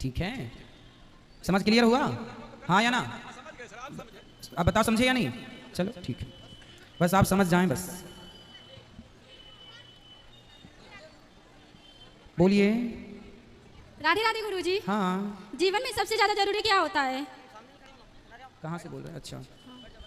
ठीक है, समझ क्लियर हुआ? हाँ या ना? अब बताओ समझे या नहीं? चलो ठीक है, बस आप समझ जाएं बस। बोलिए। राधे राधे गुरुजी। हाँ, जीवन में सबसे ज्यादा जरूरी क्या होता है? कहाँ से बोल रहे हैं? अच्छा,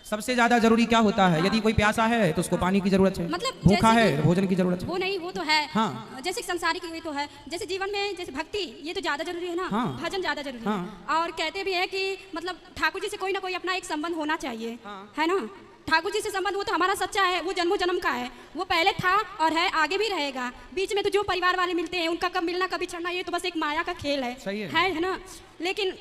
सबसे ज्यादा जरूरी क्या होता है? यदि कोई प्यासा है तो उसको पानी की जरूरत है, मतलब भूखा जैसे है तो भोजन की जरूरत है। वो नहीं, वो तो है। हाँ। जैसे संसारिक ये तो है, जैसे जीवन में जैसे भक्ति ये तो ज्यादा जरूरी है ना। हाँ। भजन ज्यादा जरूरी हाँ। है। और कहते भी है कि मतलब ठाकुर जी से कोई ना कोई अपना एक संबंध होना चाहिए। हाँ। है ना? ठाकुर जी से संबंध वो तो हमारा सच्चा है, वो जन्मों जन्म का है, वो पहले था और है, आगे भी रहेगा। बीच में तो जो परिवार वाले मिलते हैं उनका कब मिलना कभी छड़ना ये तो बस एक माया का खेल है। सही है। है ना? लेकिन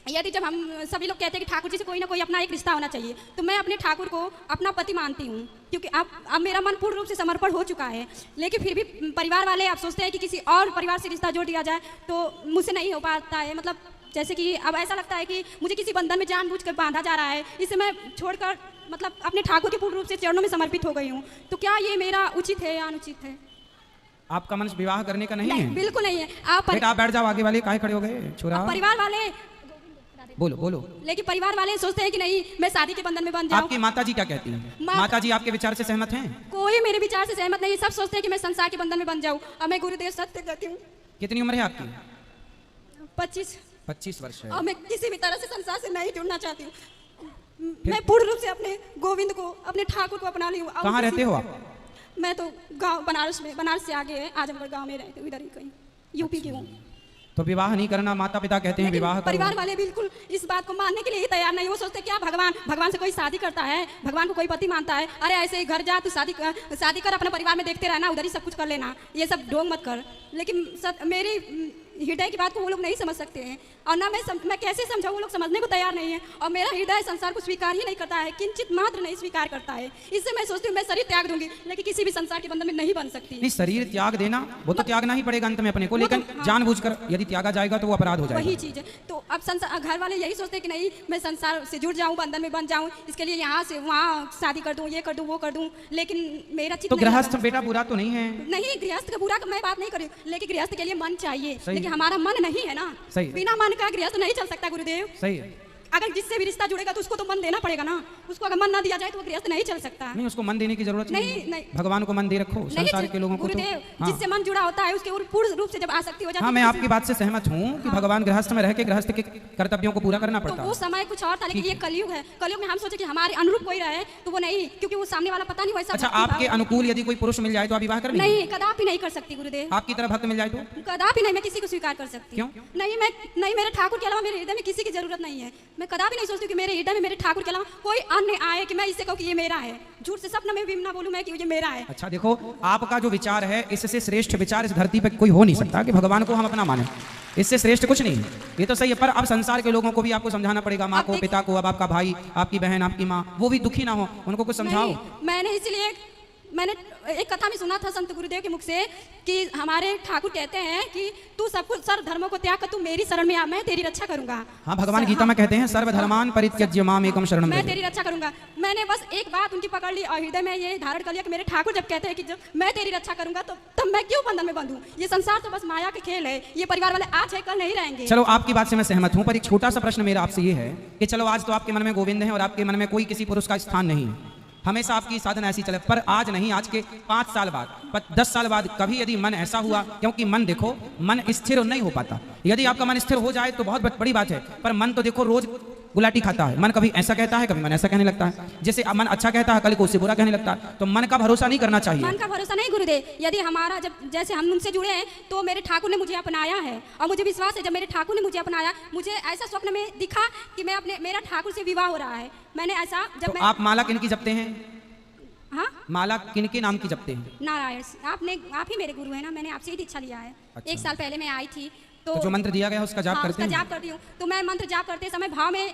यदि जब हम सभी लोग कहते हैं कि ठाकुर जी से कोई ना कोई अपना एक रिश्ता होना चाहिए, तो मैं अपने ठाकुर को अपना पति मानती हूँ, क्योंकि अब मेरा मन पूर्ण रूप से समर्पण हो चुका है। लेकिन फिर भी परिवार वाले आप सोचते हैं कि किसी और परिवार से रिश्ता जोड़ दिया जाए, तो मुझसे नहीं हो पाता है। मतलब जैसे कि अब ऐसा लगता है कि मुझे किसी बंधन में जानबूझकर बांधा जा रहा है, इसे मैं छोड़कर मतलब अपने ठाकुर के पूर्ण रूप से चरणों में समर्पित हो गई हूँ। तो क्या ये मेरा उचित है या अनुचित है? आपका मन विवाह करने का नहीं है? बिल्कुल नहीं है। आप बेटा आप बैठ जाओ, आगे वाले काहे खड़े हो गए? छोरा परिवार वाले बोलो बोलो। लेकिन परिवार वाले सोचते हैं कि नहीं मैं शादी के बंधन में बंध जाऊं। आपकी माता जी क्या कहती हैं? माता जी आपके विचार से सहमत हैं? कोई मेरे विचार से सहमत नहीं, सब सोचते हैं कि मैं संसार के बंधन में बंध जाऊं। और मैं गुरुदेव सत्य कहती हूँ। कितनी उम्र है आपकी? 25 वर्ष है। और मैं किसी भी तरह से संसार से नहीं जुड़ना चाहती हूँ। मैं पूर्ण रूप से अपने गोविंद को, अपने ठाकुर को अपना ली हूँ। कहाँ रहते हो आप? मैं तो गांव बनारस में, बनारस से आगे है आजमगढ़ गांव में रहती हूँ, इधर ही कहीं यूपी की हूँ। तो विवाह नहीं करना, माता पिता कहते हैं विवाह करो। परिवार वाले बिल्कुल इस बात को मानने के लिए ही तैयार नहीं। वो सोचते क्या भगवान से कोई शादी करता है, भगवान को कोई पति मानता है? अरे ऐसे ही घर जा, तू शादी कर, अपने परिवार में देखते रहना, उधर ही सब कुछ कर लेना, ये सब ढोंग मत कर। लेकिन मेरी हृदय की बात को वो लोग नहीं समझ सकते हैं, और ना मैं कैसे समझाऊं, वो लोग समझने को तैयार नहीं है। और मेरा हृदय संसार को स्वीकार ही नहीं करता है, किंचित मात्र नहीं स्वीकार करता है। इससे मैं सोचती हूँ मैं शरीर त्याग दूंगी, लेकिन किसी भी संसार के बंधन में नहीं बन सकती। नहीं, शरीर त्याग देना वो तो त्यागना ही पड़ेगा अंत में अपने को, लेकिन जानबूझकर यदि त्यागा जाएगा तो वो अपराध हो जाएगा। वही चीज है। तो अब संसार घर वाले यही सोचते हैं कि नहीं मैं संसार से जुड़ जाऊं, बंधन में बन जाऊं, इसके लिए यहाँ से वहाँ शादी कर दूं, ये कर दूं, वो कर दूं। लेकिन मेरा चित्त तो गृहस्थ बेटा बुरा तो नहीं है? नहीं, गृहस्थ का बुरा मैं बात नहीं कर रही, लेकिन गृहस्थ के लिए मन चाहिए, लेकिन हमारा मन नहीं है ना। सही। बिना मन का गृहस्थ नहीं चल सकता गुरुदेव। सही है। अगर जिससे भी रिश्ता जुड़ेगा तो उसको तो मन देना पड़ेगा ना। उसको अगर मन ना दिया जाए तो वो गृहस्थ नहीं चल सकता। नहीं, उसको मन देने की जरूरत नहीं। भगवान को मन दे रखो, संसार के लोगों को तो। गुरुदेव जिससे मन जुड़ा होता है उसके पूर्ण रूप से जब आसक्ति हो जाती है। हाँ, मैं आपकी बात से सहमत हूँ कि भगवान गृहस्थ में रह के गृहस्थ के कर्तव्यों को पूरा करना पड़ता है। वो समय कुछ और था, लेकिन ये कलयुग है। कलयुग में हम सोचे कि हमारे अनुरूप कोई रहे तो वो नहीं, क्योंकि वो सामने वाला पता नहीं वैसा। अच्छा, आपके अनुकूल यदि कोई पुरुष मिल जाए तो आप विवाह कर लेंगे? नहीं, कदापि नहीं कर सकती गुरुदेव। आपकी तरह भक्त मिल जाए तो? कदापि नहीं, मैं किसी को स्वीकार कर सकती। क्यों? नहीं, मेरे ठाकुर के अलावा मेरे हृदय में किसी की जरूरत नहीं है। मैं कदापि नहीं सोचती कि मेरे हृदय में मेरे ठाकुर के अलावा कोई अन्य आए कि मैं इससे कहूँ कि ये मेरा है। झूठ से सपना में भी ना बोलूं मैं कि ये मेरा है। अच्छा देखो, आपका जो विचार है इससे श्रेष्ठ विचार इस धरती पे कोई हो नहीं सकता कि भगवान को हम अपना माने। इससे श्रेष्ठ कुछ नहीं, ये तो सही है। पर अब संसार के लोगों को भी आपको समझाना पड़ेगा, माँ को, पिता को, अब आपका भाई, आपकी बहन, आपकी माँ, वो भी दुखी ना हो, उनको कुछ समझाओ। मैंने एक कथा में सुना था संत गुरुदेव के मुख से कि हमारे ठाकुर कहते हैं कि तू सब कुछ सर्व धर्मों को त्याग कर तू मेरी शरण में आ, मैं तेरी रक्षा करूंगा। हाँ, भगवान गीता में कहते हैं सर्वधर्मान परित्यज्य माम एकम शरणम मैं तेरी रक्षा करूंगा। मैंने बस एक बात उनकी पकड़ ली और हृदय में ये धारण कर लिया कि मेरे ठाकुर जब कहते हैं कि जब मैं तेरी रक्षा करूंगा तो तब मैं क्यों बंधन में बंधूं? ये संसार तो बस माया के खेल है। ये परिवार वाले आज है कल नहीं रहेंगे। चलो, आपकी बात से मैं सहमत हूँ, पर एक छोटा सा प्रश्न मेरा आपसे ये है कि चलो आज तो आपके मन में गोविंद है और आपके मन में कोई किसी पुरुष का स्थान नहीं है, हमेशा आपकी साधना ऐसी चले, पर आज नहीं, आज के 5 साल बाद, 10 साल बाद कभी यदि मन ऐसा हुआ, क्योंकि मन देखो, मन स्थिर नहीं हो पाता। यदि आपका मन स्थिर हो जाए तो बहुत बड़ी बात है, पर मन तो देखो रोज गुलाटी खाता है। मन कभी ऐसा कहता है, कभी मन ऐसा कहने लगता है। जैसे मन अच्छा कहता है, कल को उससे बुरा कहने लगता है। तो मन का भरोसा नहीं करना चाहिए। मन का भरोसा नहीं गुरुदेव। यदि हमारा जैसे हम उनसे जुड़े हैं तो मेरे ठाकुर ने मुझे अपनाया है, और मुझे विश्वास है जब मेरे ठाकुर ने मुझे अपनाया, मुझे ऐसा स्वप्न में दिखा कि मैं मेरा ठाकुर से विवाह हो रहा है। मैंने ऐसा जब आप माला किनकी जपते हैं? हाँ, माला किनके नाम की जपते हैं? नारायण। आप ही मेरे गुरु है ना, मैंने आपसे ही दीक्षा लिया है। अच्छा। 1 साल पहले मैं आई थी तो जो मंत्र दिया गया उसका जाप करते हैं? जाप करती हूँ। तो मैं मंत्र जाप करते समय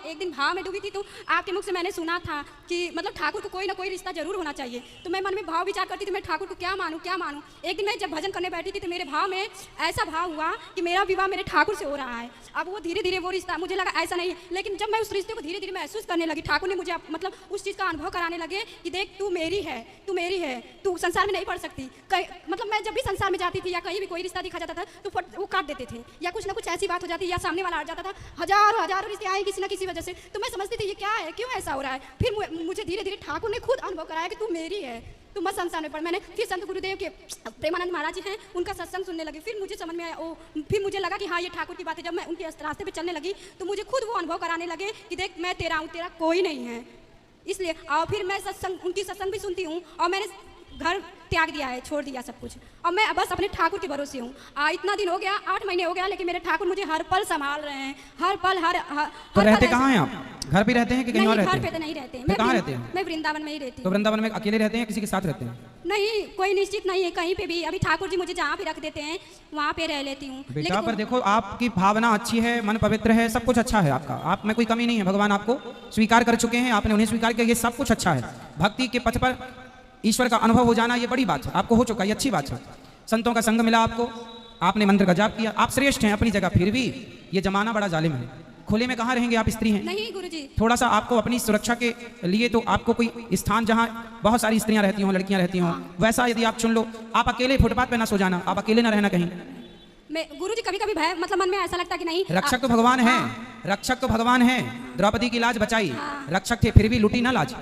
एक दिन भाव में डूबी थी, तो आपके मुख से मैंने सुना था कि मतलब ठाकुर को कोई ना कोई रिश्ता जरूर होना चाहिए। तो मैं मन में भाव विचार करती थी, मैं ठाकुर को क्या मानूं। एक दिन मैं जब भजन करने बैठी थी तो मेरे भाव में ऐसा भाव हुआ कि मेरा विवाह मेरे ठाकुर से हो रहा है। अब वो धीरे धीरे वो रिश्ता, मुझे लगा ऐसा नहीं, लेकिन जब मैं उस रिश्ते को धीरे धीरे महसूस करने लगी, ठाकुर ने मुझे मतलब उस चीज़ का अनुभव कराने लगे कि देख तू मेरी है, तू संसार में नहीं पड़ सकती। मतलब मैं जब भी संसार में जाती थी या कहीं भी कोई रिश्ता दिखा जाता था तो वो काट देते थे या कुछ ना कुछ ऐसी बात हो जाती या सामने वाला हट जाता था, हजारों रिश्ते आए किसी ना किसी वजह से, तो मैं समझती थी ये क्या है, क्यों ऐसा हो रहा है। फिर मुझे धीरे धीरे ठाकुर ने खुद अनुभव कराया कि तू मेरी है, तू मत संसार में पढ़। मैंने फिर संत गुरुदेव के प्रेमानंद महाराज जी हैं, उनका सत्संग सुनने लगी, फिर मुझे समझ में आया, फिर मुझे लगा कि हाँ ये ठाकुर की बात है। जब मैं उनके रास्ते पे चलने लगी तो मुझे खुद वो अनुभव कराने लगे कि देख मैं तेरा हूँ, तेरा कोई नहीं है। इसलिए और फिर मैं सत्संग, उनकी सत्संग भी सुनती हूँ, और मैंने घर त्याग दिया है, छोड़ दिया सब कुछ, और मैं बस अपने ठाकुर के भरोसे हूँ। इतना दिन हो गया, 8 महीने हो गया, लेकिन मेरे ठाकुर मुझे हर पल संभाल रहे हैं, हर पल तो रहते कहाँ हैं आप? घर पे रहते हैं कि कहीं और रहते हैं? घर पे तो नहीं रहते हैं। मैं कहाँ रहते हैं? मैं वृंदावन में ही रहती हूँ। तो वृंदावन में अकेले रहते हैं, किसी के साथ रहते हैं? नहीं, कोई निश्चित नहीं है, कहीं पे भी। अभी ठाकुर जी मुझे जहाँ पे रख देते हैं वहाँ पे रह लेती हूँ। बेटा पर देखो, आपकी भावना अच्छी है, मन पवित्र है, सब कुछ अच्छा है आपका, आप में कोई कमी नहीं है। भगवान आपको स्वीकार कर चुके हैं, आपने उन्हें स्वीकार किया, ये सब कुछ अच्छा है। भक्ति के पथ पर ईश्वर का अनुभव हो जाना ये बड़ी बात है, आपको हो चुका, ये अच्छी बात है। संतों का संग मिला आपको, आपने मंत्र का जाप किया, आप श्रेष्ठ हैं अपनी जगह। फिर भी ये जमाना बड़ा जालिम है, खुले में कहाँ रहेंगे आप? स्त्री हैं। नहीं गुरुजी, थोड़ा सा आपको अपनी सुरक्षा के लिए तो आपको कोई स्थान जहाँ बहुत सारी स्त्रियां रहती हों, लड़कियां रहती हों, वैसा यदि आप चुन लो। आप अकेले फुटपाथ पे ना सो जाना, आप अकेले ना रहना कहीं। मैं गुरुजी कभी कभी भय, मतलब मन में ऐसा लगता कि नहीं, रक्षक तो भगवान है, रक्षक तो भगवान है। द्रौपदी की लाज बचाई, रक्षक थे, फिर भी लुटी ना लाज,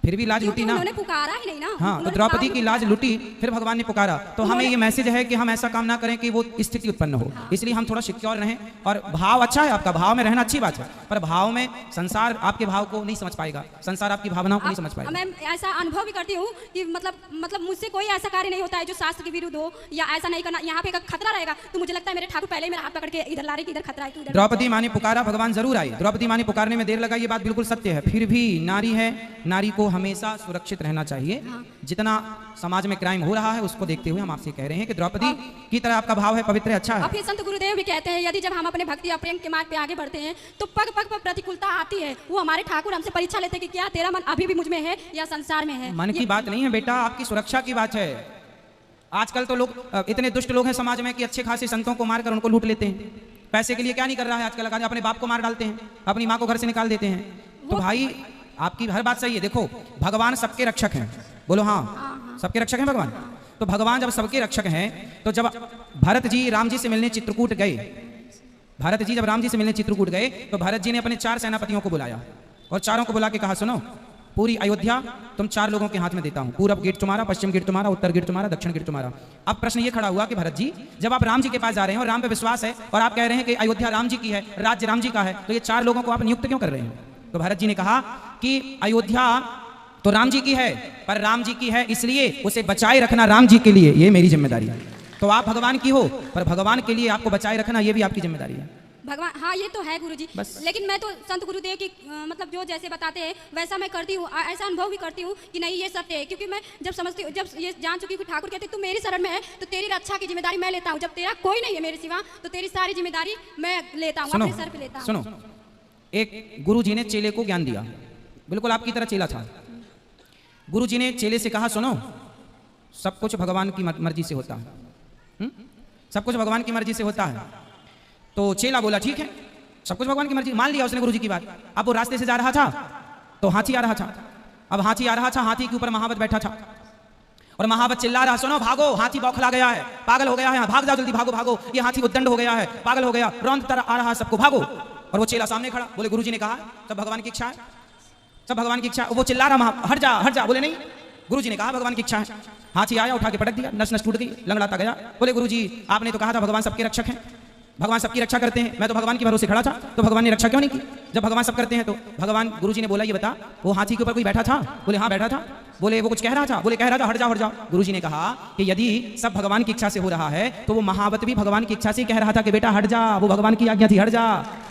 फिर भी लाज लुटी ना। उन्होंने पुकारा ही नहीं ना। हाँ, तो द्रौपदी की लाज लुटी, फिर भगवान ने पुकारा। तो हमें ये मैसेज है कि हम ऐसा काम ना करें कि वो स्थिति उत्पन्न हो। इसलिए हम थोड़ा सिक्योर रहें, और भाव अच्छा है आपका, भाव में रहना अच्छी बात है, पर भाव में संसार आपके भाव को नहीं समझ पाएगा, संसार आपकी भावनाओं को नहीं समझ पाएगा। मैं ऐसा अनुभव भी करती हूँ कि मतलब मुझसे कोई ऐसा कार्य नहीं होता है जो शास्त्र के विरुद्ध हो, या ऐसा नहीं करना। यहाँ पे खतरा रहेगा तो मुझे लगता है मेरे ठाकुर पहले मेरा हाथ पकड़ के इधर ला रहे, इधर खतरा है। द्रौपदी माँ ने पुकारा, भगवान जरूर आए। द्रौपदी माँ ने पुकारने में देर लगा, ये बात बिल्कुल सत्य है। फिर भी नारी है, नारी को हमेशा सुरक्षित रहना चाहिए। जितना समाज में क्राइम हो रहा है उसको देखते हुए हम आपसे कह रहे हैं कि द्रौपदी की तरह आपका भाव है, पवित्र है, अच्छा है। और फिर संत गुरुदेव भी कहते हैं, यदि जब हम अपने भक्ति और प्रेम के मार्ग पे आगे बढ़ते हैं तो पग पग पर प्रतिकूलता आती है। वो हमारे ठाकुर हमसे परीक्षा लेते हैं कि क्या तेरा मन अभी भी मुझ में है या संसार में है। मन की बात नहीं है बेटा, आपकी सुरक्षा की बात है। आजकल तो लोग, इतने दुष्ट लोग हैं समाज में कि अच्छे खासे संतों को मारकर उनको लूट लेते हैं। पैसे के लिए क्या नहीं कर रहा है आजकल, अपने बाप को मार डालते हैं, अपनी माँ को घर से निकाल देते हैं। तो भाई आपकी हर बात सही है। देखो, भगवान सबके रक्षक हैं, बोलो हाँ, सबके रक्षक हैं भगवान। तो भगवान जब सबके रक्षक हैं, तो जब भरत जी राम जी से मिलने चित्रकूट गए, भरत जी जब राम जी से मिलने चित्रकूट गए, तो भरत जी ने अपने 4 सेनापतियों को बुलाया, और चारों को बुला के कहा, सुनो, पूरी अयोध्या तुम 4 लोगों के हाथ में देता हूं। पूरब गेट तुम्हारा, पश्चिम गेट तुम्हारा, उत्तर गेट तुम्हारा, दक्षिण गेट तुम्हारा। अब प्रश्न ये खड़ा हुआ कि भरत जी, जब आप राम जी के पास जा रहे हैं और राम पे विश्वास है, और आप कह रहे हैं कि अयोध्या राम जी की है, राज्य राम जी का है, तो ये 4 लोगों को आप नियुक्त क्यों कर रहे हैं? तो भरत जी ने कहा कि अयोध्या तो राम जी की है, पर राम जी की है इसलिए उसे बचाए रखना राम जी के लिए, ये मेरी जिम्मेदारी है। तो आप भगवान की हो, पर भगवान के लिए आपको बचाए रखना ये भी आपकी जिम्मेदारी है। भगवान, हाँ ये तो है गुरुजी, लेकिन मैं तो संत गुरुदेव की मतलब जो जैसे बताते हैं वैसा मैं करती हूँ। ऐसा अनुभव भी करती हूँ कि नहीं ये सत्य है, क्योंकि मैं जब समझती हूँ, जब ये जान चुकी हूँ कि ठाकुर कहते तू मेरी शरण में है तो तेरी रक्षा की जिम्मेदारी मैं लेता हूँ। जब तेरा कोई नहीं है मेरे सिवा तो तेरी सारी जिम्मेदारी मैं लेता हूँ, अपने सर पे लेता हूँ। सुनो, एक गुरु जी ने चेले को ज्ञान दिया, बिल्कुल आपकी तरह चेला था। गुरु जी ने चेले से कहा, सुनो, सब कुछ भगवान की मर्जी से होता है, सब कुछ भगवान की मर्जी से होता है। तो चेला बोला ठीक है, सब कुछ भगवान की मर्जी, मान लिया उसने गुरु जी की बात। अब वो रास्ते से जा रहा था तो हाथी आ रहा था। अब हाथी आ रहा था, हाथी के ऊपर महावत बैठा था, और महावत चिल्ला रहा, सुनो भागो, हाथी बौखला गया है, पागल हो गया है, भाग जाओ जल्दी, भागो भागो, ये हाथी उद्दंड हो गया है, पागल हो गया, रौंद तरह आ रहा है, सबको भागो। और वो चेला सामने खड़ा, बोले गुरु जी ने कहा सब भगवान की इच्छा है, सब भगवान की इच्छा। वो चिल्ला रहा, हट जा हट जा, बोले नहीं, गुरु जी ने कहा भगवान की इच्छा है। हाथी आया, उठा के पटक दिया, नस नस टूट गई, लंगड़ाता गया। बोले गुरु जी आपने तो कहा था भगवान सबके रक्षक हैं, भगवान सबकी रक्षा करते हैं, मैं तो भगवान के भरोसे खड़ा था, तो भगवान ने रक्षा क्यों नहीं की? जब भगवान सब करते हैं तो भगवान, गुरु जी ने बोला ये बता, वो हाथी के ऊपर कोई बैठा था? बोले हाँ बैठा था। बोले वो कुछ कह रहा था? बोले कह रहा था हट जाओ हट जाओ। गुरु जी ने कहा कि यदि सब भगवान की इच्छा से हो रहा है तो वो महावत भी भगवान की इच्छा से कह रहा था कि बेटा हट जा, वो भगवान की आज्ञा थी, हट जा।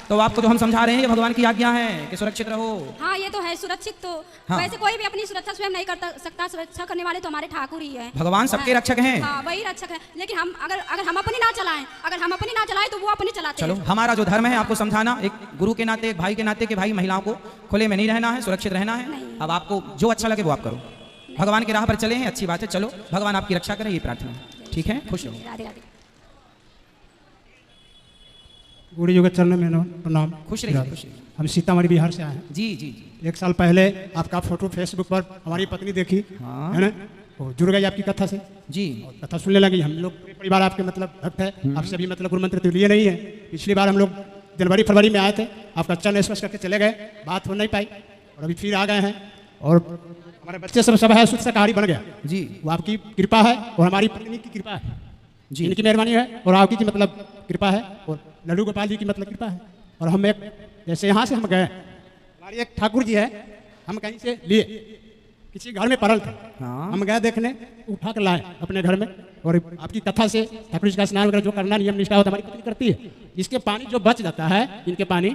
तो आपको जो हम समझा रहे हैं ये भगवान की आज्ञा है कि सुरक्षित रहो। हाँ ये तो है, सुरक्षित तो वैसे कोई भी अपनी सुरक्षा स्वयं नहीं कर सकता, सुरक्षा करने वाले तो हमारे ठाकुर ही है, भगवान सबके रक्षक हैं। हाँ वही रक्षक है, लेकिन हम अगर हम अपनी ना चलाएं, अगर हम अपनी ना चलाएं तो वो अपनी चलाते हैं। चलो हमारा जो धर्म है आपको समझाना, एक गुरु के नाते, एक भाई के नाते, कि भाई महिलाओं को खुले में नहीं रहना है, सुरक्षित रहना है। अब आपको जो अच्छा लगे वो आप करो, भगवान की राह पर चले हैं, अच्छी बात है, चलो भगवान आपकी रक्षा करे, ये प्रार्थना है। ठीक है, खुश रहो। राधे राधे। गुरु जी के चरण में प्रणाम। खुश रहिए, खुश रहिए। हम सीतामढ़ी बिहार से आए हैं। जी जी जी। 1 साल पहले आपका फोटो फेसबुक पर हमारी पत्नी देखी, हाँ। है ना, वो जुड़ गई आपकी कथा से, जी और कथा सुनने लगी। हम लोग पूरे परिवार आपके मतलब भक्त है, आपसे भी मतलब गुरु मंत्र तो लिए नहीं है। पिछली बार हम लोग जनवरी फरवरी में आए थे, आपका चरण स्पर्श करके चले गए, बात हो नहीं पाई, और अभी फिर आ गए हैं। और हमारे बच्चे सब है, शुद्ध शाकाहारी बन गया जी। वो आपकी कृपा है और हमारी पत्नी की कृपा है जी। इनकी मेहरबानी है और आपकी की मतलब कृपा है और लड्डू गोपाल जी की मतलब कृपा है। और हम एक जैसे यहाँ से हम गए, हमारी एक ठाकुर जी है, हम कहीं से लिए, किसी घर में पड़ल थे, हाँ। हम गए देखने, उठा कर लाए अपने घर में। और आपकी कथा से ठाकुर जी का स्नान वगैरह जो करना नियम निष्ठा होता है हमारी पत्नी करती है। इसके पानी जो बच जाता है, इनके पानी,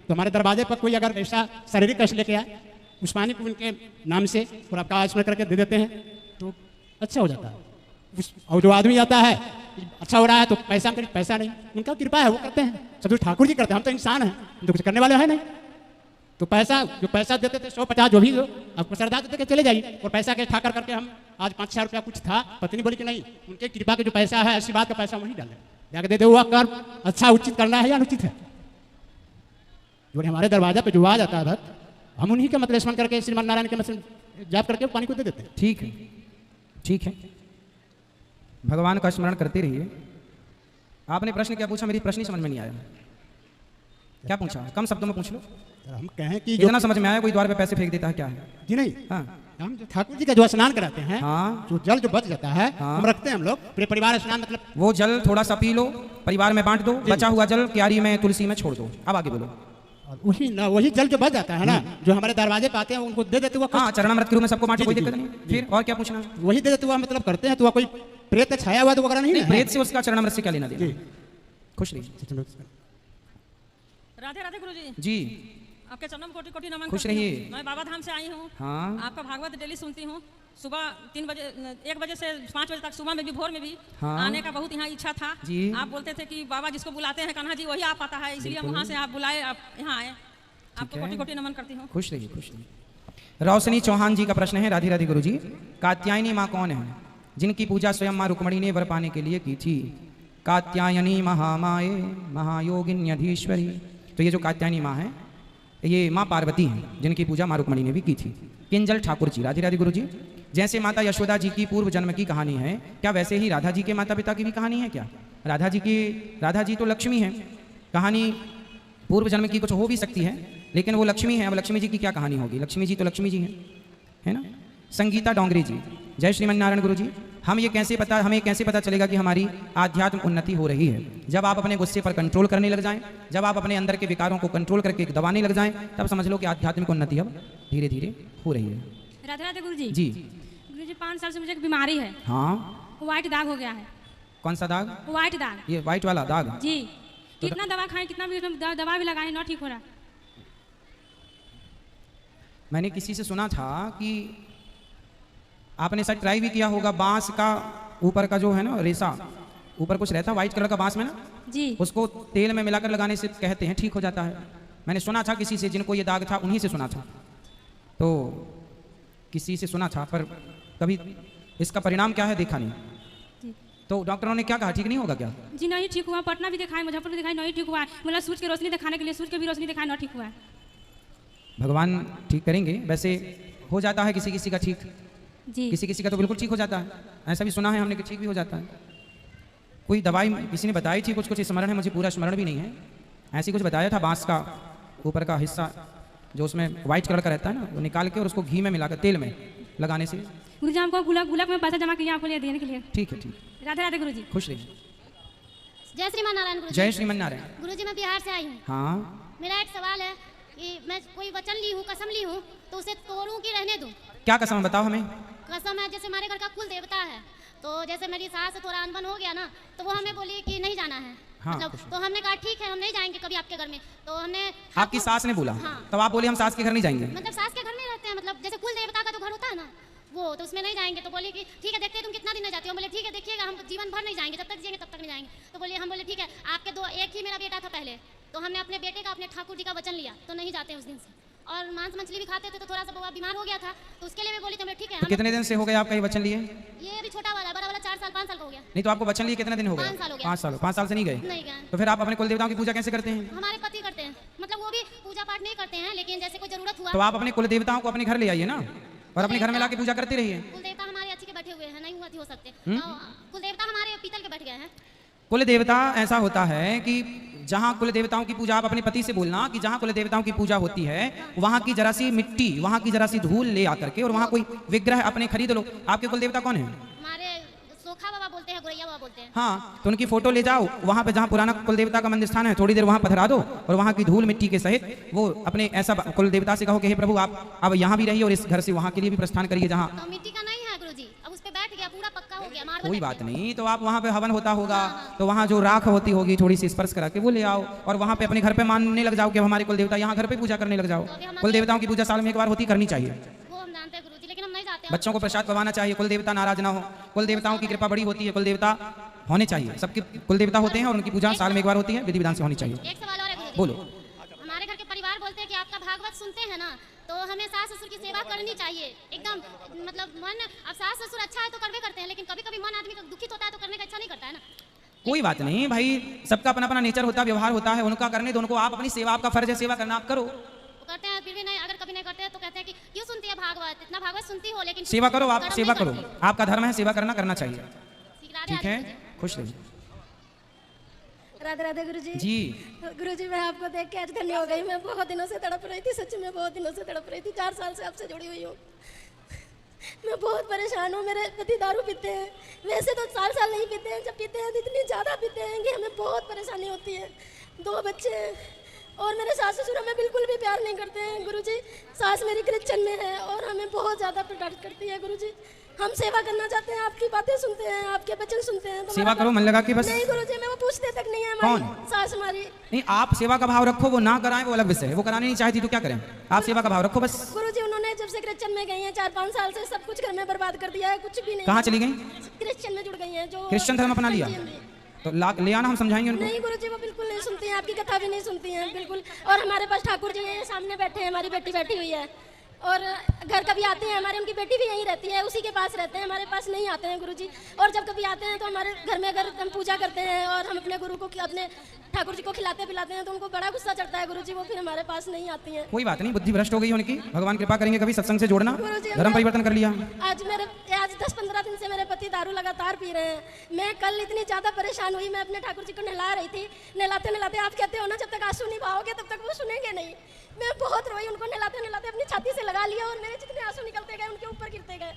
तो हमारे दरवाजे पर कोई अगर ऐसा शारीरिक कष्ट लेके आए, उस पानी को उनके नाम से और आपका स्मरण करके दे देते हैं तो अच्छा हो जाता है। और जो आदमी आता है अच्छा हो रहा है तो पैसा करीब पैसा नहीं, उनका कृपा है, वो करते हैं, सब कुछ ठाकुर जी करते हैं, हम तो इंसान हैं, हम तो कुछ करने वाले हैं नहीं। तो पैसा जो पैसा देते थे 150 जो भी हो आपको श्रद्धा देते के चले जाइए, और पैसा के ठाकर करके हम आज 5-6 रुपया कुछ था, पत्नी बोली कि नहीं, उनके कृपा के जो पैसा है आशीर्वाद का पैसा वहीं डाले, जाकर देते हुआ कर अच्छा उचित करना है या अनुचित है। जो हमारे दरवाजा पे जो आ जाता है भक्त, हम उन्हीं के मतलब स्मरण करके श्रीमान नारायण के मतलब जाप करके पानी को दे देते हैं। ठीक है, ठीक है, भगवान का स्मरण करते रहिए। आपने प्रश्न क्या पूछा, मेरी प्रश्न ही समझ में नहीं आया। क्या पूछा, कम शब्दों में पूछ लो। हम कहें कि जो इतना समझ में आया, कोई द्वार पे पैसे फेंक देता है क्या है? जी नहीं, हाँ हम जो ठाकुर जी का जो स्नान कराते हैं, हाँ। जो जल जो बच जाता है, हाँ। हम रखते हैं, हम लोग पूरे परिवार स्नान मतलब वो जल थोड़ा सा पी लो, परिवार में बांट दो, बचा हुआ जल क्यारी में तुलसी में छोड़ दो। अब आगे बोलो। और वही जल जो बच जाता है ना, जो हमारे दरवाजे पे आते हैं उनको दे देते हुआ, हाँ, चरणामृत के रूप में सबको बांटो, जी, कोई जी, दिक्कत जी, नहीं। फिर और क्या पूछना? वही दे देते हुआ मतलब करते हैं, तो वह कोई प्रेत का छाया हुआ तो वगैरह नहीं नहीं, है। प्रेत से उसका चरणामृत से क्या लेना देना? जी। खुश रहिए। राधे राधे गुरु जी, जी आपके चरणों में कोटि कोटि नमन खुश करती हूँ। रहिए। मैं बाबा धाम से आई हूँ। हाँ। आपका भागवत डेली सुनती हूँ, सुबह 3 बजे 1 बजे से 5 बजे तक, सुबह में भी भोर में भी हाँ। आने का बहुत यहाँ इच्छा था। जी। आप बोलते थे कि बाबा जिसको बुलाते हैं कान्हा जी वही आ पाता है, इसलिए हम वहाँ से आप बुलाए, आप यहाँ आए। आपको है। कोटि कोटि नमन करती हूँ। खुश रहिए, खुश रहिए। रोशनी चौहान जी का प्रश्न है, राधे राधे गुरु जी। कात्यायनी माँ कौन है जिनकी पूजा स्वयं माँ रुक्मणी ने वर पाने के लिए की थी? कात्यायनी महामाये महायोगिन्यधीश्वरी। तो ये जो कात्यायनी माँ है, ये माँ पार्वती हैं, जिनकी पूजा माँ रुक्मणी ने भी की थी। किंजल ठाकुर जी, राधे राधे गुरु जी। जैसे माता यशोदा जी की पूर्व जन्म की कहानी है, क्या वैसे ही राधा जी के माता पिता की भी कहानी है क्या? राधा जी तो लक्ष्मी है, कहानी पूर्व जन्म की कुछ हो भी सकती है, लेकिन वो लक्ष्मी है। अब लक्ष्मी जी की क्या कहानी होगी? लक्ष्मी जी तो लक्ष्मी जी है ना। संगीता डोंगरे जी, जय श्रीमन नारायण गुरु जी। हमें कैसे पता चलेगा कि हमारी आध्यात्म उन्नति हो रही है? जब आप अपने गुस्से पर कंट्रोल करने लग जाएं, जब आप अपने अंदर के विकारों को कंट्रोल करके दबाने लग जाएं, तब समझ लो कि आध्यात्मिक उन्नति अब धीरे धीरे हो रही है। राधे राधे गुरु जी। जी। गुरु जी 5 साल से मुझे एक बीमारी है, हाँ, व्हाइट दाग हो गया है। कौन सा दाग? व्हाइट दाग। ये व्हाइट वाला दाग? जी। कितना दवा खाएं, कितना भी दवा भी लगाएं, ना ठीक हो रहा। मैंने किसी से सुना था कि आपने शायद ट्राई भी किया होगा, बांस का ऊपर का जो है ना रेसा, ऊपर कुछ रहता है व्हाइट कलर का बांस में ना, जी। उसको तेल में मिलाकर लगाने से कहते हैं ठीक हो जाता है। मैंने सुना था किसी से, जिनको ये दाग था उन्हीं से सुना था, तो किसी से सुना था, पर कभी इसका परिणाम क्या है देखा नहीं। जी। तो डॉक्टरों ने क्या कहा, ठीक नहीं होगा क्या? जी नहीं ठीक हुआ, पटना भी दिखाए, मुजफ्फरपुर भी दिखाए, नहीं ठीक हुआ है। मतलब सूरज की रोशनी दिखाने के लिए सूरज की भी रोशनी दिखाए, ना ठीक हुआ है। भगवान ठीक करेंगे। वैसे हो जाता है किसी किसी का ठीक, जी। किसी किसी का तो बिल्कुल ठीक हो जाता है, ऐसा भी सुना है हमने कि ठीक भी हो जाता है। कोई दवाई किसी ने बताई थी, कुछ स्मरण है, मुझे पूरा स्मरण भी नहीं है, ऐसी कुछ बताया था, बांस का ऊपर का हिस्सा जो उसमें व्हाइट कलर का रहता है ना, वो निकाल के और उसको घी में मिलाकर तेल में लगाने से। गुरु जी हमको गुलाब में पैसा जमा किया आपको लिए देने के लिए। ठीक है, ठीक। राधे राधे गुरु जी। खुश रहिए। जय श्रीमान नारायण गुरु जय श्रीमन नारायण। गुरु जी। मैं बिहार से आई हूँ। हाँ, मेरा एक सवाल है कि मैं कोई वचन ली हूँ, कसम ली हूँ, तो उसे तोड़ूं कि रहने दूं? क्या कसम है बताओ हमें। कसम है, जैसे हमारे घर का कुल देवता है, तो जैसे मेरी सास से थोड़ा अनबन हो गया ना, तो वो हमें बोली कि नहीं जाना है। हाँ, मतलब तो हमने कहा ठीक है, हम नहीं जाएंगे कभी आपके घर में। तो हमने आपकी सास ने बोला? हाँ। तब आप बोले हम सास के घर नहीं जाएंगे? मतलब सास के घर में रहते हैं, मतलब जैसे कुल देवता का जो घर होता है ना, वो तो उसमें नहीं जाएंगे। तो बोले कि ठीक है, देखते हैं तुम कितना दिन जाती हो। बोले ठीक है, देखिएगा, हम जीवन भर नहीं जाएंगे, जब तक जिएंगे तब तक नहीं जाएंगे। तो बोले, हम बोले ठीक है, आपके एक ही मेरा बेटा था पहले, तो हमने अपने बेटे का, अपने ठाकुर जी का वचन लिया, तो नहीं जाते उस दिन से। और मांस मछली भी खाते थे, तो थोड़ा सा बउआ बीमार हो गया था, तो उसके लिए भी बोली, तो ठीक है। तो कितने दिन से हो गए आपका ये वचन लिए? ये अभी छोटा वाला, बड़ा वाला 4 साल 5 साल का हो गया। नहीं तो आपको वचन लिए कितने दिन हो गए? 5 साल हो गया। 5 साल। 5 साल से नहीं गए? नहीं गए। तो फिर आप अपने कुल देवताओं की पूजा कैसे करते हैं? हमारे पति करते हैं, मतलब वो भी पूजा पाठ नहीं करते हैं, लेकिन जैसे कोई जरूरत हुआ तो आप अपने कुल देवताओं को अपने घर ले आइए ना, और अपने घर में लाके पूजा करते रहिए। कुल देवता हमारे अच्छी के बैठे हुए हो सकते। कुल देवता हमारे पीतल के बैठ गए हैं। कुल देवता ऐसा होता है कि जहाँ कुल देवताओं की पूजा, आप अपने पति से बोलना कि जहाँ कुल देवताओं की पूजा होती है वहाँ की जरा सी मिट्टी, वहाँ की जरा सी धूल ले आकर के और वहाँ कोई विग्रह अपने खरीद लो। आपके कुल देवता कौन है? हमारे सोखा बाबा बोलते हैं, गोरैया बाबा बोलते हैं। हाँ, तो उनकी फोटो ले जाओ, वहाँ पे जहाँ पुराना कुल देवता का मंदिर स्थान है थोड़ी देर वहाँ पधरा दो और वहाँ की धूल मिट्टी के सहित वो अपने ऐसा कुल देवता से कहो कि हे प्रभु आप अब यहाँ भी रहिए और इस घर से वहाँ के लिए भी प्रस्थान करिए जहाँ। तो मिट्टी का नहीं है गुरुजी, अब उस पे बैठ गया, पूरा पक्का हो गया, मार्बल कोई बात नहीं, तो आप वहाँ पे हवन होता होगा तो वहाँ जो राख होती होगी थोड़ी सी स्पर्श करा के वो ले आओ और वहाँ पे अपने घर पे मानने लग जाओ कि हमारे कुल देवता, यहाँ घर पे पूजा करने लग जाओ। कुल देवताओं की पूजा साल में एक बार होती, करनी चाहिए। वो हम जानते हैं गुरुजी, लेकिन हम नहीं जाते। बच्चों को प्रसाद पवाना चाहिए, कुल देवता नाराज ना हो। कुल देवताओं की कृपा बड़ी होती है, कुल देवता होने चाहिए, सबके कुल देवता होते हैं और उनकी पूजा साल में एक बार होती है, विधि विधान से होनी चाहिए। एक सवाल और है गुरुजी। बोलो। हमारे घर के परिवार बोलते हैं कि आपका भागवत सुनते हैं ना, तो हमें सास ससुर की सेवा करनी चाहिए एकदम, मतलब मन, अब सास ससुर अच्छा है तो करवे करते हैं, लेकिन कभी कभी मन आदमी का दुखित होता है तो करने का इच्छा नहीं करता है ना। कोई बात नहीं भाई, सबका अपना अपना नेचर होता है, व्यवहार होता है, उनका करने दो, उनको। आप अपनी सेवा, आपका फर्ज है सेवा करना, आप करो। वो करते हैं फिर भी नहीं, अगर कभी नहीं करते हैं तो कहते हैं कि क्यों सुनती है भागवत, इतना भागवत सुनती हो लेकिन सेवा करो, आप कर्म सेवा नहीं करो, करती। आपका धर्म है, सेवा करना चाहिए। ठीक है, खुश रहिए। राधे राधे गुरुजी। जी गुरुजी, मैं आपको देख के आज धन्य हो गई। मैं बहुत दिनों से तड़प रही थी, सच में बहुत दिनों से तड़प रही थी। 4 साल से आपसे जुड़ी हुई हूँ। मैं बहुत परेशान हूँ। मेरे पति दारू पीते हैं, वैसे तो 4 साल नहीं पीते हैं, जब पीते हैं तो इतनी ज़्यादा पीते हैं कि हमें बहुत परेशानी होती है। 2 बच्चे हैं और मेरे सास ससुर हमें बिल्कुल भी प्यार नहीं करते हैं गुरुजी। सास मेरी क्रिश्चियन में है और हमें बहुत ज़्यादा प्रोटेक्ट करती है गुरुजी। हम सेवा करना चाहते हैं, आपकी बातें सुनते हैं, आपके वचन सुनते हैं, तो सेवा करो मन लगा के बस। नहीं गुरुजी, मैं वो पूछते तक नहीं है। कौन? सास हमारी। नहीं, आप सेवा का भाव रखो, वो ना कराएं वो अलग विषय है, वो करानी नहीं चाहती तो क्या करें, आप सेवा का भाव रखो बस। गुरुजी, उन्होंने जब से क्रिश्चियन में गई हैं 4-5 साल से सब कुछ घर में बर्बाद कर दिया है, कुछ भी नहीं। कहाँ चली गई? क्रिश्चियन में जुड़ गई हैं, जो क्रिश्चियन धर्म अपना लिया, हाँ जी। तो ले आना, हम समझाएंगे उनको। नहीं गुरुजी, वो बिल्कुल नहीं सुनती हैं, आपकी कथा भी नहीं सुनती हैं बिल्कुल। और हमारे पास ठाकुर जी हैं, सामने बैठे हैं, हमारी बेटी बैठी हुई है और घर कभी आते हैं, हमारे उनकी बेटी भी यहीं रहती है, उसी के पास रहते हैं, हमारे पास नहीं आते हैं गुरुजी। और जब कभी आते हैं तो हमारे घर में अगर हम पूजा करते हैं और हम अपने गुरु को, अपने ठाकुर जी को खिलाते पिलाते हैं तो उनको बड़ा गुस्सा चढ़ता है गुरुजी, वो फिर हमारे पास नहीं आती हैं। कोई बात नहीं, बुद्धि भ्रष्ट हो गई उनकी, भगवान कृपा करेंगे, कभी सत्संग से जोड़ना, गुरुजी, धर्म परिवर्तन कर लिया। आज 10-15 दिन से मेरे पति दारू लगातार पी रहे हैं। मैं कल इतनी ज़्यादा परेशान हुई, मैं अपने ठाकुर जी को नहला रही थी। नहलाते नहलाते आप कहते हो ना, जब तक आंसू नहीं बहाओगे तब तक वो सुनेंगे नहीं। मैं बहुत रोई, उनको नहलाते नहलाते अपनी छाती से लगा लिया और मेरे जितने आंसू निकलते गए उनके ऊपर गिरते गए।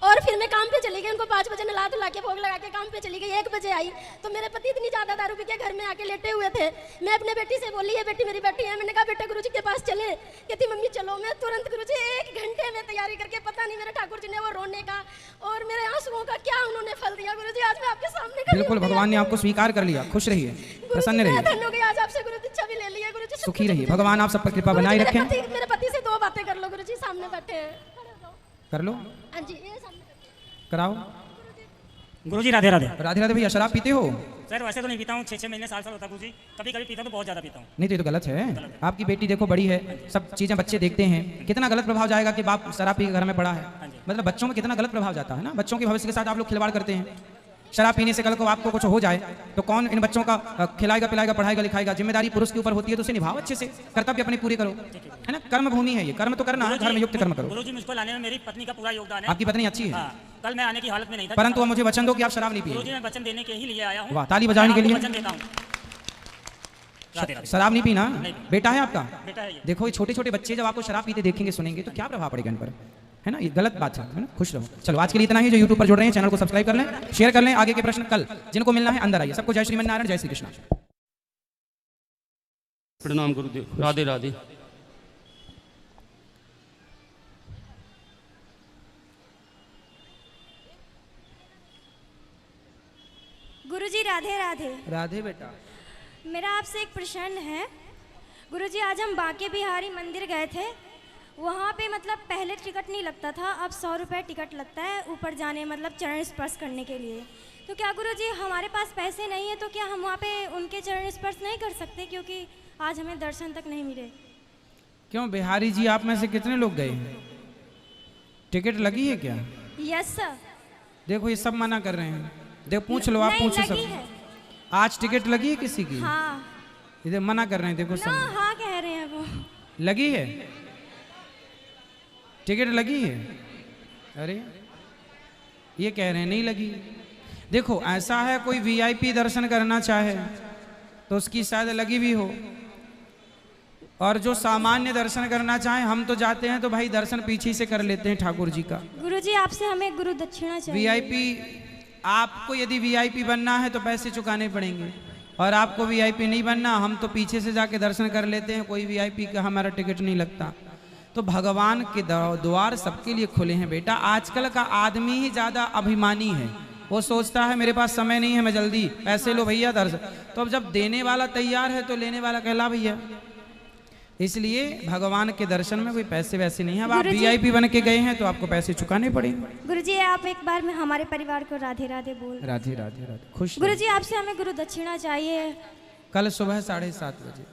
और फिर मैं काम पे चली गई, उनको 5 बजे नहला धुला के भोग लगा के काम पे चली गई। 1 बजे आई तो मेरे पति इतनी ज़्यादा दारू पी के घर में आके लेटे हुए थे। मैं अपने बेटी से बोली, ये बेटी मेरी बेटी है, मैंने कहा बेटा गुरुजी के पास चले। कहती मम्मी चलो। मैं तुरंत गुरुजी 1 घंटे में तैयारी करके, पता नहीं मेरे ठाकुर जी ने वो रोने का और मेरे आंसुओं का क्या उन्होंने फल दिया गुरुजी। आज मैं आपके सामने खड़ी बिल्कुल, हूँ। भगवान ने आपको स्वीकार कर लिया, खुश रहिए, प्रसन्न मैं रहिए, धन्य हो गई, आज आपसे गुरु दीक्षा भी ले लिया गुरुजी। सुखी रहिए, भगवान आप सब पर कृपा बनाए रखें। मेरे पति से 2 बातें कर लो गुरुजी, सामने बैठे हैं। कर लो, हाँ जी, ये सामने कराओ। गुरुजी राधे राधे। राधे राधे। भैया शराब पीते हो? सर वैसे तो नहीं पीता हूँ, 6-6 महीने साल होता है गुरुजी, कभी कभी पीता हूँ तो बहुत ज़्यादा पीता हूँ। नहीं तो ये तो गलत है। आपकी बेटी देखो बड़ी है, सब चीजें बच्चे देखते हैं, कितना गलत प्रभाव जाएगा कि बाप शराब पी के घर में पड़ा है। मतलब बच्चों में कितना गलत प्रभाव जाता है ना, बच्चों के भविष्य के साथ आप लोग खिलवाड़ करते हैं। शराब पीने से कल को आपको कुछ हो जाए तो कौन इन बच्चों का खिलाएगा पिलाएगा पढ़ाएगा लिखाएगा? जिम्मेदारी पुरुष के ऊपर होती है, तो उसे निभाओ अच्छे से, कर्तव्य अपने पूरे करो, है ना। कर्म भूमि है ये, कर्म तो करना है, धर्म युक्त कर्म करो। गुरुजी मुझको लाने में मेरी पत्नी का पूरा योगदान है। आपकी पत्नी अच्छी है, हाँ, कल मैं आने की हालत में नहीं था, परंतु अब मुझे वचन दो कि आप शराब नहीं गुरुजी पिए। मैं वचन देने के ही लिए आया हूँ। वाह, ताली बजाने के लिए। वचन देता हूँ। राधे राधे। शराब नहीं पीना। बेटा है आपका? बेटा है ये। देखो ये छोटे छोटे बच्चे जब आपको शराब पीते देखेंगे सुनेंगे तो क्या प्रभाव पड़ेगा इन पर, है ना। ये गलत बात है ना। खुश रहो। चलो आज के लिए इतना ही। जो यूट्यूब पर जुड़ रहे हैं चैनल को सब्सक्राइब कर लें, शेयर कर लें। आगे के प्रश्न कल जिनको मिलना है अंदर आइए। सबको जय श्रीमन नारायण, जय श्री कृष्ण। प्रणाम गुरुदेव। राधे राधे। गुरुजी राधे राधे। राधे बेटा। मेरा आपसे एक प्रश्न है गुरुजी। आज हम बांके बिहारी मंदिर गए थे, वहाँ पे मतलब पहले टिकट नहीं लगता था, अब 100 रुपये टिकट लगता है ऊपर जाने, मतलब चरण स्पर्श करने के लिए। तो क्या गुरुजी हमारे पास पैसे नहीं है तो क्या हम वहाँ पे उनके चरण स्पर्श नहीं कर सकते, क्योंकि आज हमें दर्शन तक नहीं मिले? क्यों बिहारी जी, आप में से कितने लोग गए? टिकट लगी है क्या? Yes sir. देखो ये सब मना कर रहे हैं। देखो पूछ लो, आप नहीं, पूछो लगी सब। है। आज टिकट लगी है किसी की? हाँ इधर मना कर रहे हैं, देखो ना, सब। हाँ कह रहे हैं वो। लगी है टिकट, लगी है। अरे ये कह रहे हैं नहीं लगी। देखो ऐसा है, कोई वीआईपी दर्शन करना चाहे तो उसकी शायद लगी भी हो, और जो सामान्य दर्शन करना चाहे, हम तो जाते हैं तो भाई दर्शन पीछे से कर लेते हैं ठाकुर जी का। गुरुजी आपसे हमें गुरु दक्षिणा चाहिए। वीआईपी, आपको यदि वीआईपी बनना है तो पैसे चुकाने पड़ेंगे, और आपको वीआईपी नहीं बनना, हम तो पीछे से जाके दर्शन कर लेते हैं, कोई वीआईपी का हमारा टिकट नहीं लगता। तो भगवान के द्वार सबके लिए खुले हैं बेटा। आजकल का आदमी ही ज़्यादा अभिमानी है, वो सोचता है मेरे पास समय नहीं है, मैं जल्दी पैसे लो भैया दर्शन। तो अब जब देने वाला तैयार है तो लेने वाला कहला भैया। इसलिए भगवान के दर्शन में कोई पैसे वैसे नहीं है। अब आप वीआईपी बन के गए हैं तो आपको पैसे चुकाने पड़ेंगे। गुरुजी आप एक बार में हमारे परिवार को राधे राधे बोल। राधे राधे राधे। खुश गुरुजी आपसे हमें गुरु दक्षिणा चाहिए। कल सुबह 7:30 बजे।